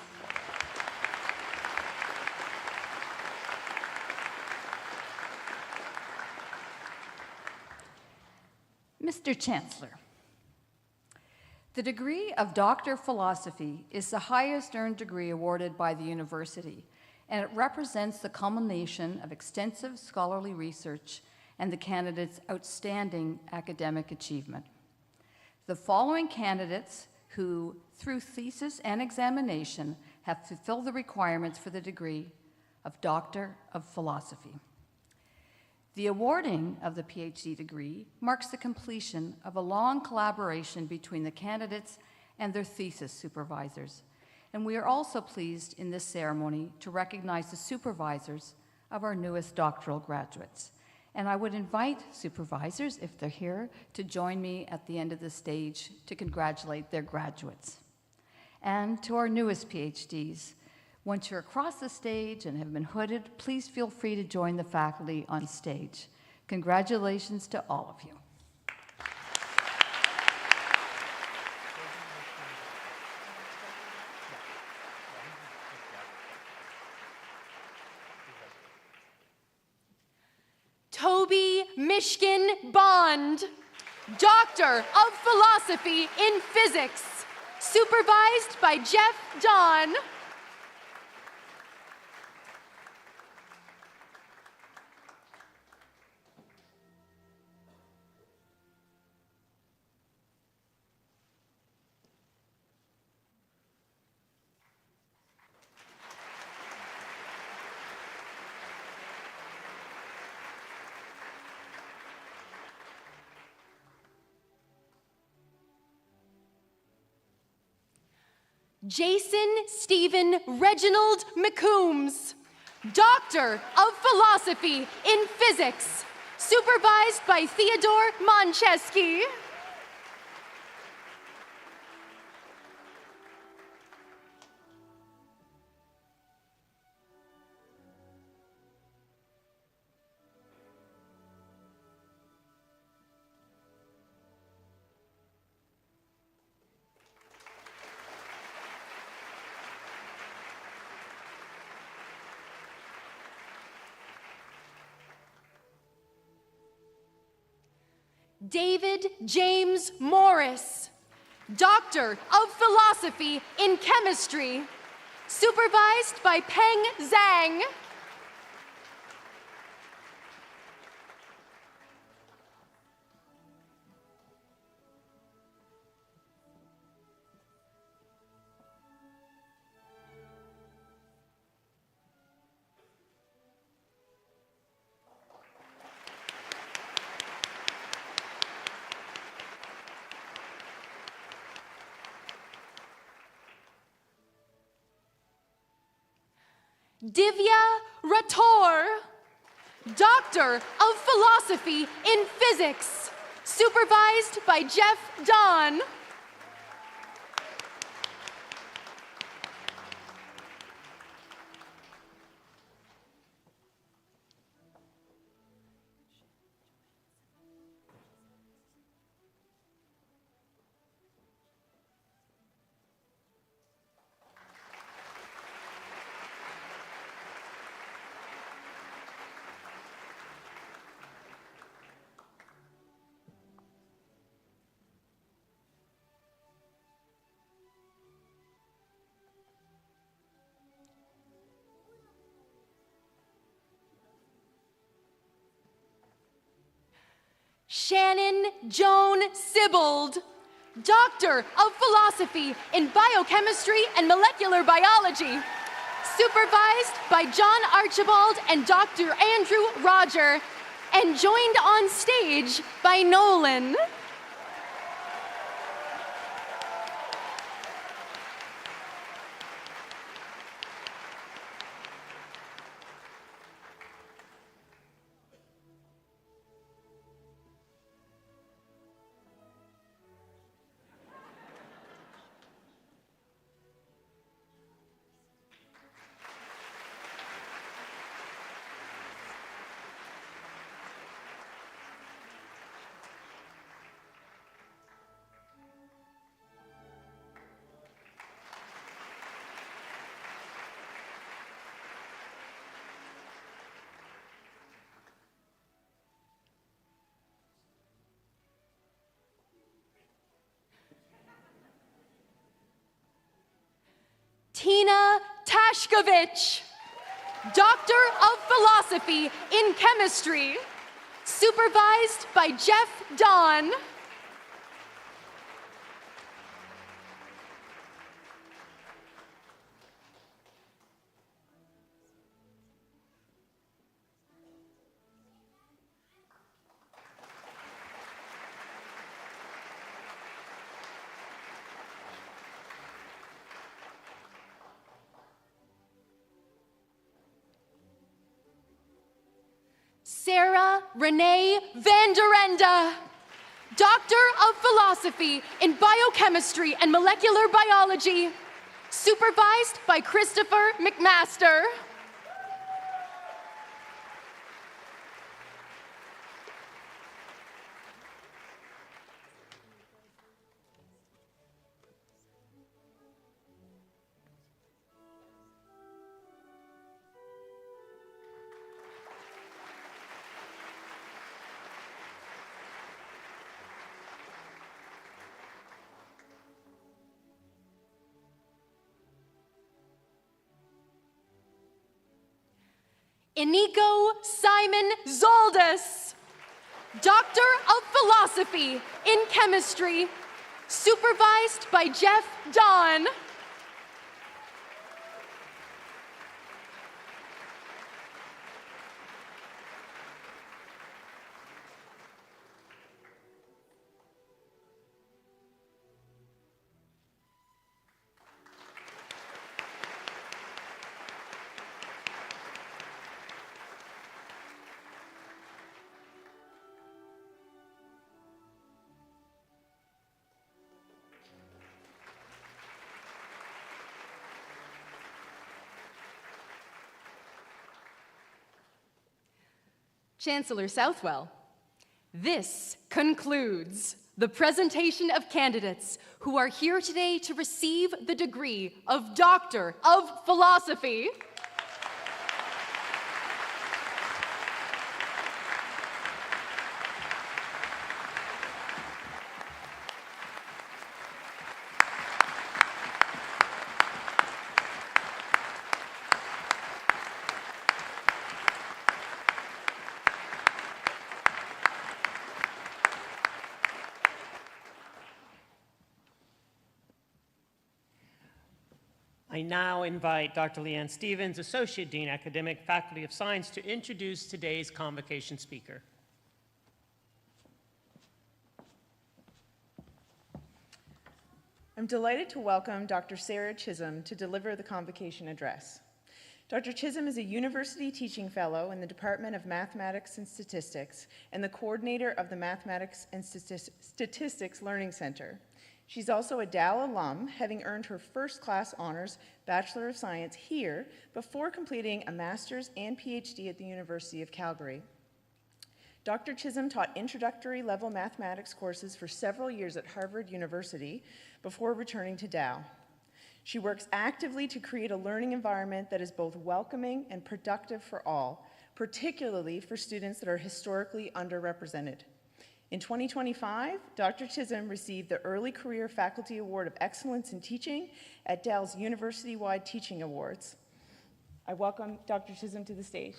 Mr. Chancellor, the degree of Doctor of Philosophy is the highest earned degree awarded by the university, and it represents the culmination of extensive scholarly research and the candidate's outstanding academic achievement. The following candidates who, through thesis and examination, have fulfilled the requirements for the degree of Doctor of Philosophy. The awarding of the PhD degree marks the completion of a long collaboration between the candidates and their thesis supervisors. And we are also pleased in this ceremony to recognize the supervisors of our newest doctoral graduates. And I would invite supervisors, if they're here, to join me at the end of the stage to congratulate their graduates. And to our newest PhDs, once you're across the stage and have been hooded, please feel free to join the faculty on stage. Congratulations to all of you. Toby Mishkin Bond, Doctor of Philosophy in Physics, supervised by Jeff Don. Jason Stephen Reginald McCombs, Doctor of Philosophy in Physics, supervised by Theodore Moncheski. David James Morris, Doctor of Philosophy in Chemistry, supervised by Peng Zhang. Divya Rator, Doctor of Philosophy in Physics, supervised by Jeff Don. Shannon Joan Sibbald, Doctor of Philosophy in Biochemistry and Molecular Biology, supervised by John Archibald and Dr. Andrew Roger, and joined on stage by Nolan. Tina Tashkovich, Doctor of Philosophy in Chemistry, supervised by Jeff Don. Sarah Renee Van der Ende, Doctor of Philosophy in Biochemistry and Molecular Biology, supervised by Christopher McMaster. Iniko Simon Zoldas, Doctor of Philosophy in Chemistry, supervised by Jeff Don. Chancellor Southwell, this concludes the presentation of candidates who are here today to receive the degree of Doctor of Philosophy. I now invite Dr. Leanne Stevens, Associate Dean, Academic, Faculty of Science, to introduce today's convocation speaker. I'm delighted to welcome Dr. Sarah Chisholm to deliver the convocation address. Dr. Chisholm is a university teaching fellow in the Department of Mathematics and Statistics and the coordinator of the Mathematics and Statistics Learning Center. She's also a Dal alum, having earned her first-class honors Bachelor of Science here before completing a master's and PhD at the University of Calgary. Dr. Chisholm taught introductory level mathematics courses for several years at Harvard University before returning to Dal. She works actively to create a learning environment that is both welcoming and productive for all, particularly for students that are historically underrepresented. In 2025, Dr. Chisholm received the Early Career Faculty Award of Excellence in Teaching at Dal's University-wide Teaching Awards. I welcome Dr. Chisholm to the stage.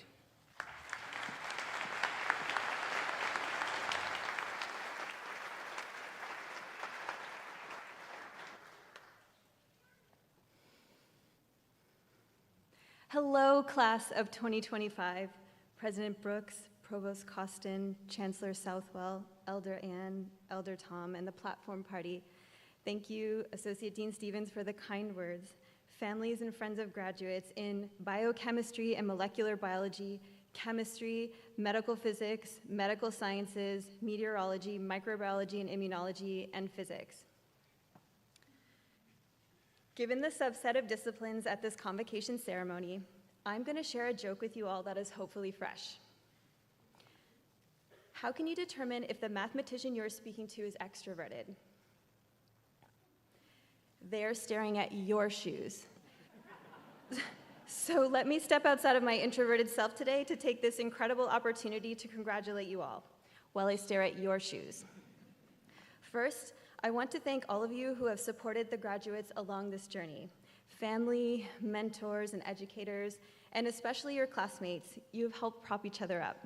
Hello, class of 2025. President Brooks, Provost Costin, Chancellor Southwell, Elder Ann, Elder Tom, and the platform party. Thank you, Associate Dean Stevens, for the kind words. Families and friends of graduates in biochemistry and molecular biology, chemistry, medical physics, medical sciences, meteorology, microbiology and immunology, and physics. Given the subset of disciplines at this convocation ceremony, I'm going to share a joke with you all that is hopefully fresh. How can you determine if the mathematician you're speaking to is extroverted? They're staring at your shoes. So let me step outside of my introverted self today to take this incredible opportunity to congratulate you all while I stare at your shoes. First, I want to thank all of you who have supported the graduates along this journey. Family, mentors, and educators, and especially your classmates, you have helped prop each other up.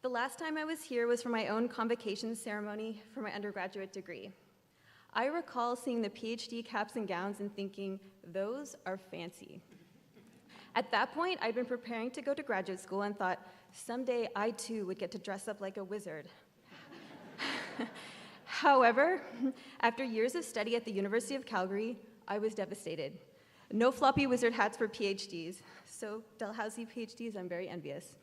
The last time I was here was for my own convocation ceremony for my undergraduate degree. I recall seeing the PhD caps and gowns and thinking, those are fancy. At that point, I'd been preparing to go to graduate school and thought, someday I too would get to dress up like a wizard. However, after years of study at the University of Calgary, I was devastated. No floppy wizard hats for PhDs, so Dalhousie PhDs, I'm very envious.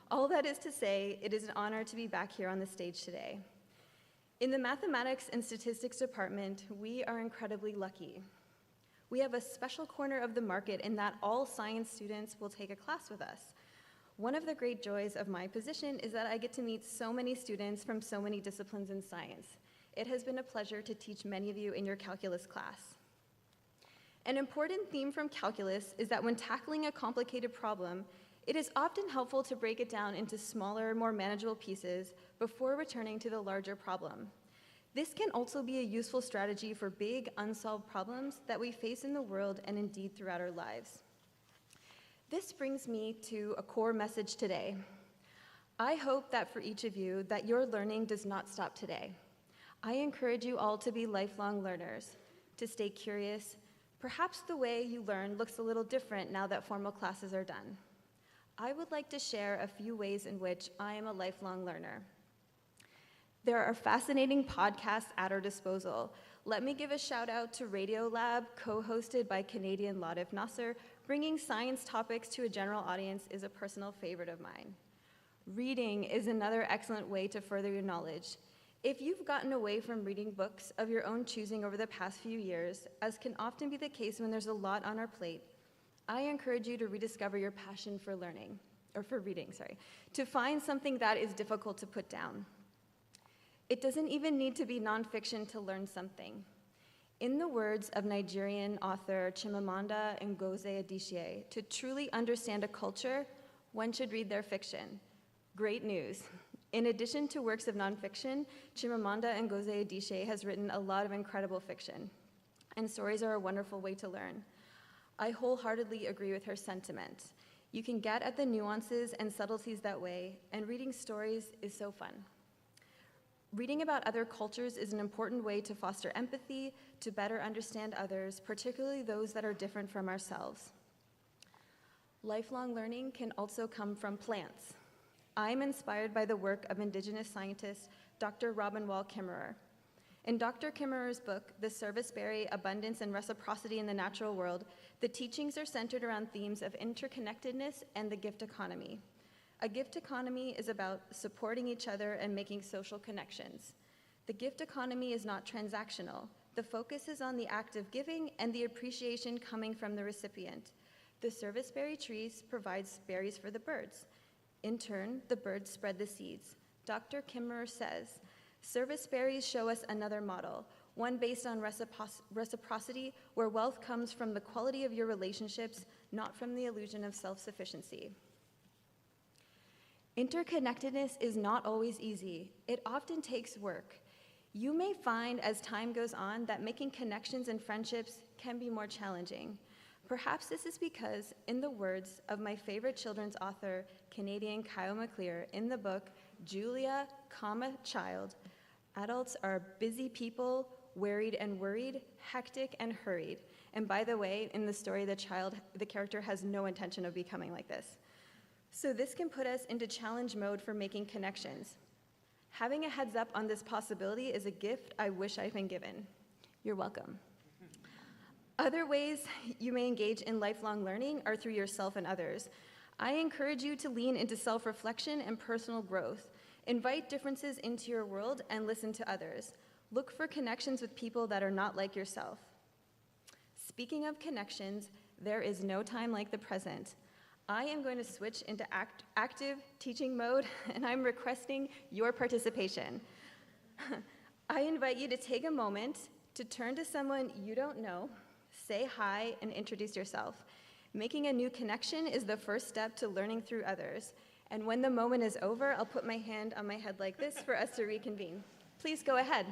All that is to say, it is an honor to be back here on the stage today. In the Mathematics and Statistics Department, we are incredibly lucky. We have a special corner of the market in that all science students will take a class with us. One of the great joys of my position is that I get to meet so many students from so many disciplines in science. It has been a pleasure to teach many of you in your calculus class. An important theme from calculus is that when tackling a complicated problem, it is often helpful to break it down into smaller, more manageable pieces before returning to the larger problem. This can also be a useful strategy for big, unsolved problems that we face in the world and indeed throughout our lives. This brings me to a core message today. I hope that for each of you, that your learning does not stop today. I encourage you all to be lifelong learners, to stay curious. Perhaps the way you learn looks a little different now that formal classes are done. I would like to share a few ways in which I am a lifelong learner. There are fascinating podcasts at our disposal. Let me give a shout out to Radiolab, co-hosted by Canadian Latif Nasser. Bringing science topics to a general audience is a personal favorite of mine. Reading is another excellent way to further your knowledge. If you've gotten away from reading books of your own choosing over the past few years, as can often be the case when there's a lot on our plate, I encourage you to rediscover your passion for learning, or for reading, sorry, to find something that is difficult to put down. It doesn't even need to be nonfiction to learn something. In the words of Nigerian author Chimamanda Ngozi Adichie, to truly understand a culture, one should read their fiction. Great news. In addition to works of nonfiction, Chimamanda Ngozi Adichie has written a lot of incredible fiction, and stories are a wonderful way to learn. I wholeheartedly agree with her sentiment. You can get at the nuances and subtleties that way, and reading stories is so fun. Reading about other cultures is an important way to foster empathy, to better understand others, particularly those that are different from ourselves. Lifelong learning can also come from plants. I'm inspired by the work of Indigenous scientist Dr. Robin Wall Kimmerer. In Dr. Kimmerer's book, The Serviceberry, Abundance and Reciprocity in the Natural World, the teachings are centered around themes of interconnectedness and the gift economy. A gift economy is about supporting each other and making social connections. The gift economy is not transactional. The focus is on the act of giving and the appreciation coming from the recipient. The serviceberry trees provides berries for the birds. In turn, the birds spread the seeds. Dr. Kimmerer says, serviceberries show us another model, one based on reciprocity, where wealth comes from the quality of your relationships, not from the illusion of self-sufficiency. Interconnectedness is not always easy. It often takes work. You may find as time goes on that making connections and friendships can be more challenging. Perhaps this is because, in the words of my favorite children's author, Canadian Kyle McClear, in the book, Julia, Child, adults are busy people, wearied and worried, hectic and hurried. And by the way, in the story, the character has no intention of becoming like this. So this can put us into challenge mode for making connections. Having a heads up on this possibility is a gift I wish I'd been given. You're welcome. Other ways you may engage in lifelong learning are through yourself and others. I encourage you to lean into self-reflection and personal growth. Invite differences into your world and listen to others. Look for connections with people that are not like yourself. Speaking of connections, there is no time like the present. I am going to switch into active teaching mode, and I'm requesting your participation. I invite you to take a moment to turn to someone you don't know, say hi, and introduce yourself. Making a new connection is the first step to learning through others. And when the moment is over, I'll put my hand on my head like this for us to reconvene. Please go ahead.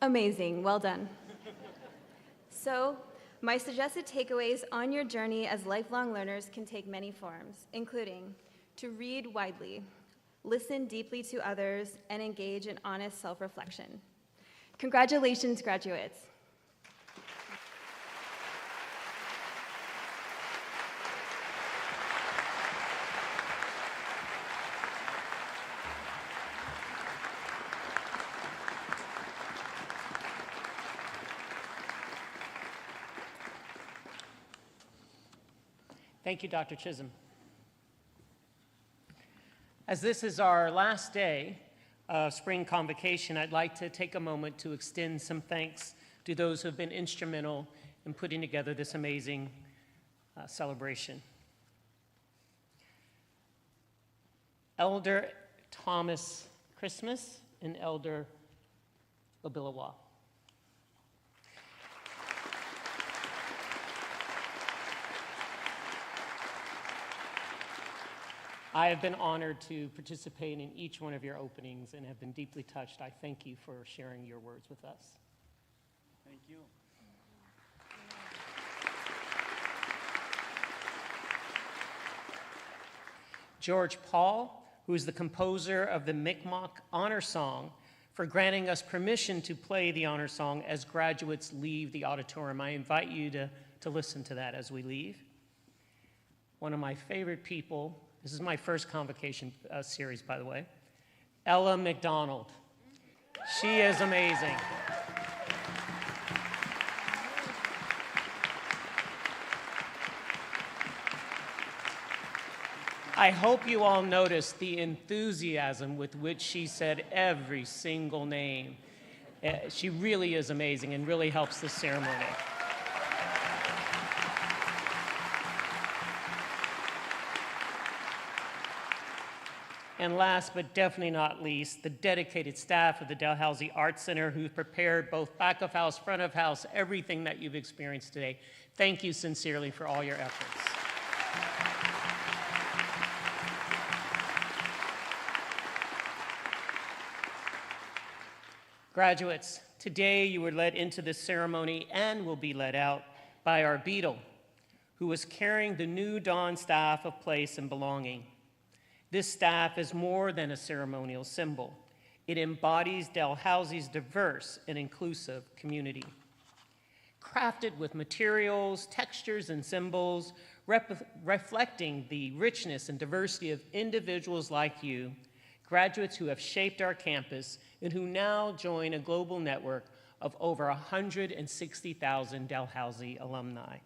Amazing, well done. So, my suggested takeaways on your journey as lifelong learners can take many forms, including to read widely, listen deeply to others, and engage in honest self-reflection. Congratulations, graduates. Thank you, Dr. Chisholm. As this is our last day of spring convocation, I'd like to take a moment to extend some thanks to those who have been instrumental in putting together this amazing celebration. Elder Thomas Christmas and Elder Obilawa. I have been honored to participate in each one of your openings and have been deeply touched. I thank you for sharing your words with us. Thank you. George Paul, who is the composer of the Mi'kmaq Honor Song, for granting us permission to play the honor song as graduates leave the auditorium. I invite you to listen to that as we leave. One of my favorite people, this is my first convocation series, by the way, Ella McDonald. She is amazing. I hope you all noticed the enthusiasm with which she said every single name. She really is amazing and really helps the ceremony. And last but definitely not least, the dedicated staff of the Dalhousie Arts Center who prepared both back of house, front of house, everything that you've experienced today. Thank you sincerely for all your efforts. Graduates, today you were led into this ceremony and will be led out by our beadle, who is carrying the new dawn staff of place and belonging. This staff is more than a ceremonial symbol. It embodies Dalhousie's diverse and inclusive community. Crafted with materials, textures, and symbols reflecting the richness and diversity of individuals like you, graduates who have shaped our campus and who now join a global network of over 160,000 Dalhousie alumni.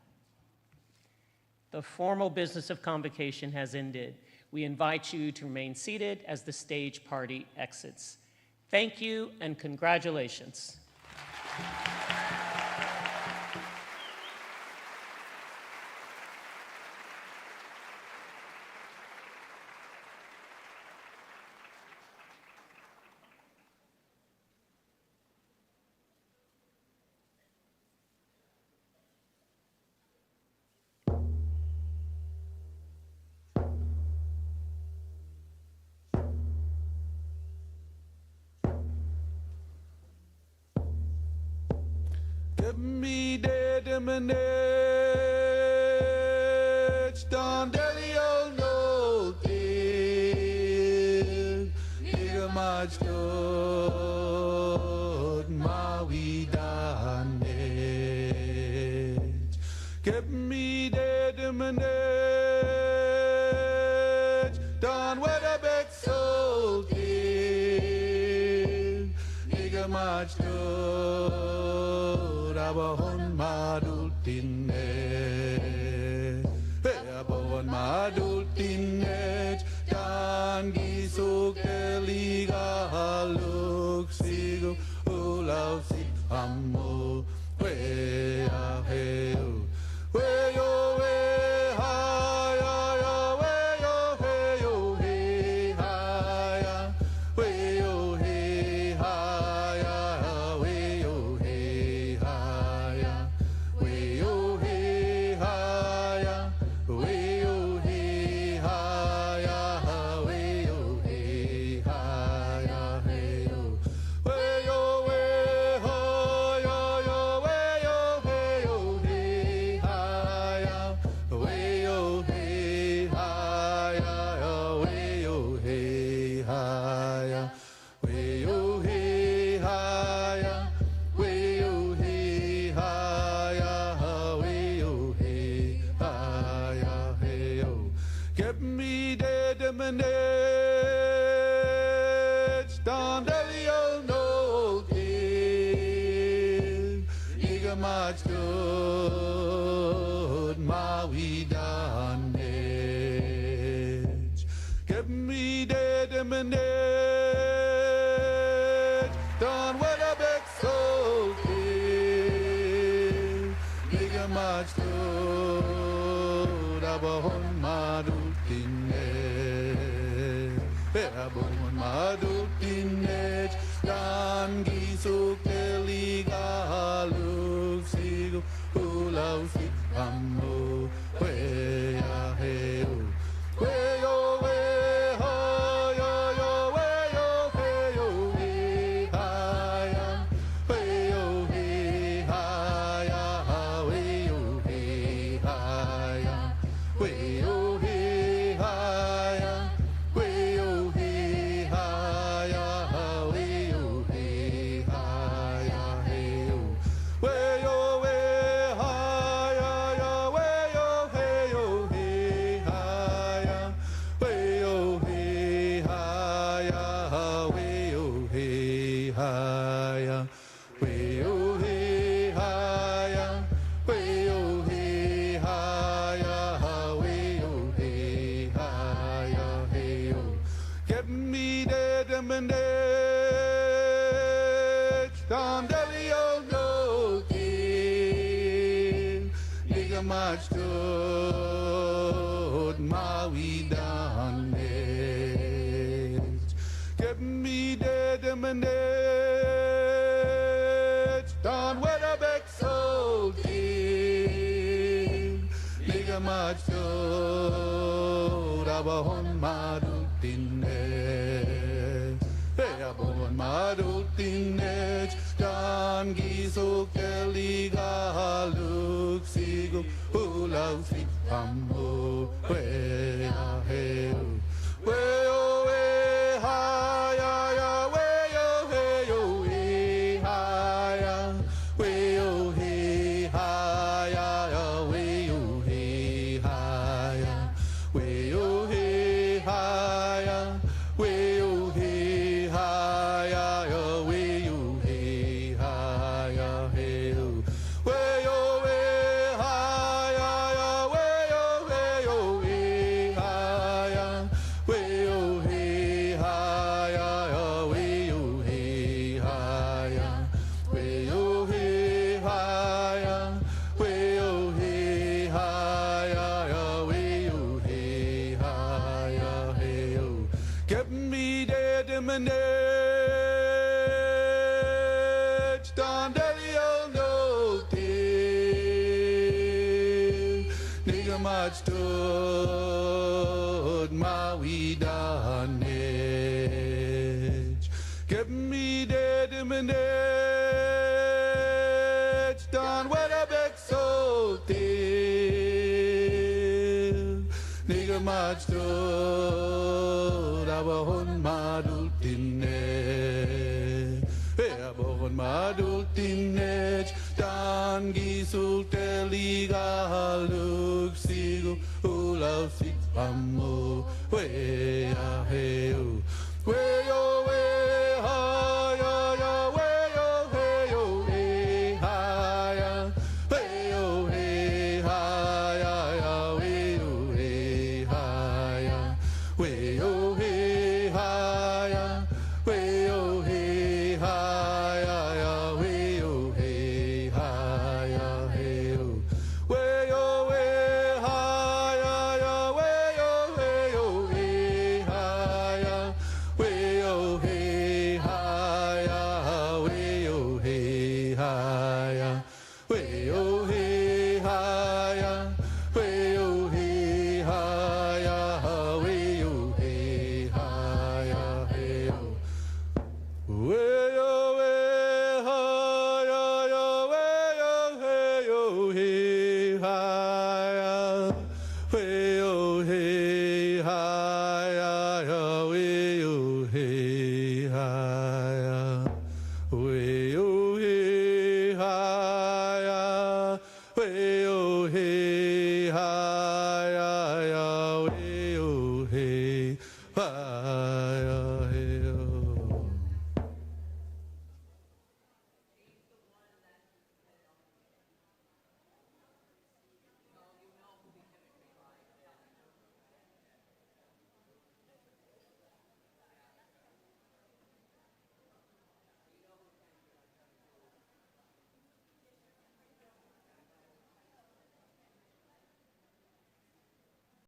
The formal business of convocation has ended. We invite you to remain seated as the stage party exits. Thank you and congratulations. Give me the diminish, don't delio no thing, nigga much good, my we done it. Give me the diminish, don't what a big soul thing, nigga much good. Abon madultinet, abon madultinet, dan gisuk eliga haluk sigu ulau si amo we aheu we yo we ha ya ya we yo he ha ya we yo he ha ya we yo he much good, my we done it. Give me the diminish, done what a big soul thing. Nigga much good, abon madultinet, abon madultinet, dan gisuk eliga haluk sigu ulau si amo we aheu we yo we ha yo yo we yo he yo he ha ya we yo he ha ya we yo he ha ya we yo he ha ya we yo he ha ya we yo he ha ya he yo we yo we ha ya much good, my we done it. Get me dead in my net, done with a big salty. Nigga much good, abahon madutinet. Hey, abahon madutinet. Dan giso keliga luk sigo ulau si pamo we a he we o we ha ya ya we o he o we ha ya we o he ha ya ya we o he ha ya we o he ha ya we o he ha ya ya we o he ha ya he o we o we ha ya ya we o he o we ha ya we o he ha ya ya we o he ha ya we o he ha ya we o he ha ya ya we o he ha ya he o get me dead in my net down delio no nigga much stood my we done it get me dead in my net down where the big soul nigga much stood abahon madutinet abahon madutinet dan gisul teliga luk sigo ulau si pamo we a he o we o we ha ya ya we o he o we ha ya we o he ha ya ya we o he ha ya we o he ha ya we o he ha ya ya we o he ha ya he o we o we ha ya ya we o he o he ha ya we o he ha ya we o he ha ya we o he ha ya we o he ha ya we o he ha ya he o we o we ha ya ya we o he o he ha ya we o he ha ya ya we o he ha ya we o he ha ya we o he ha ya ya we o he ha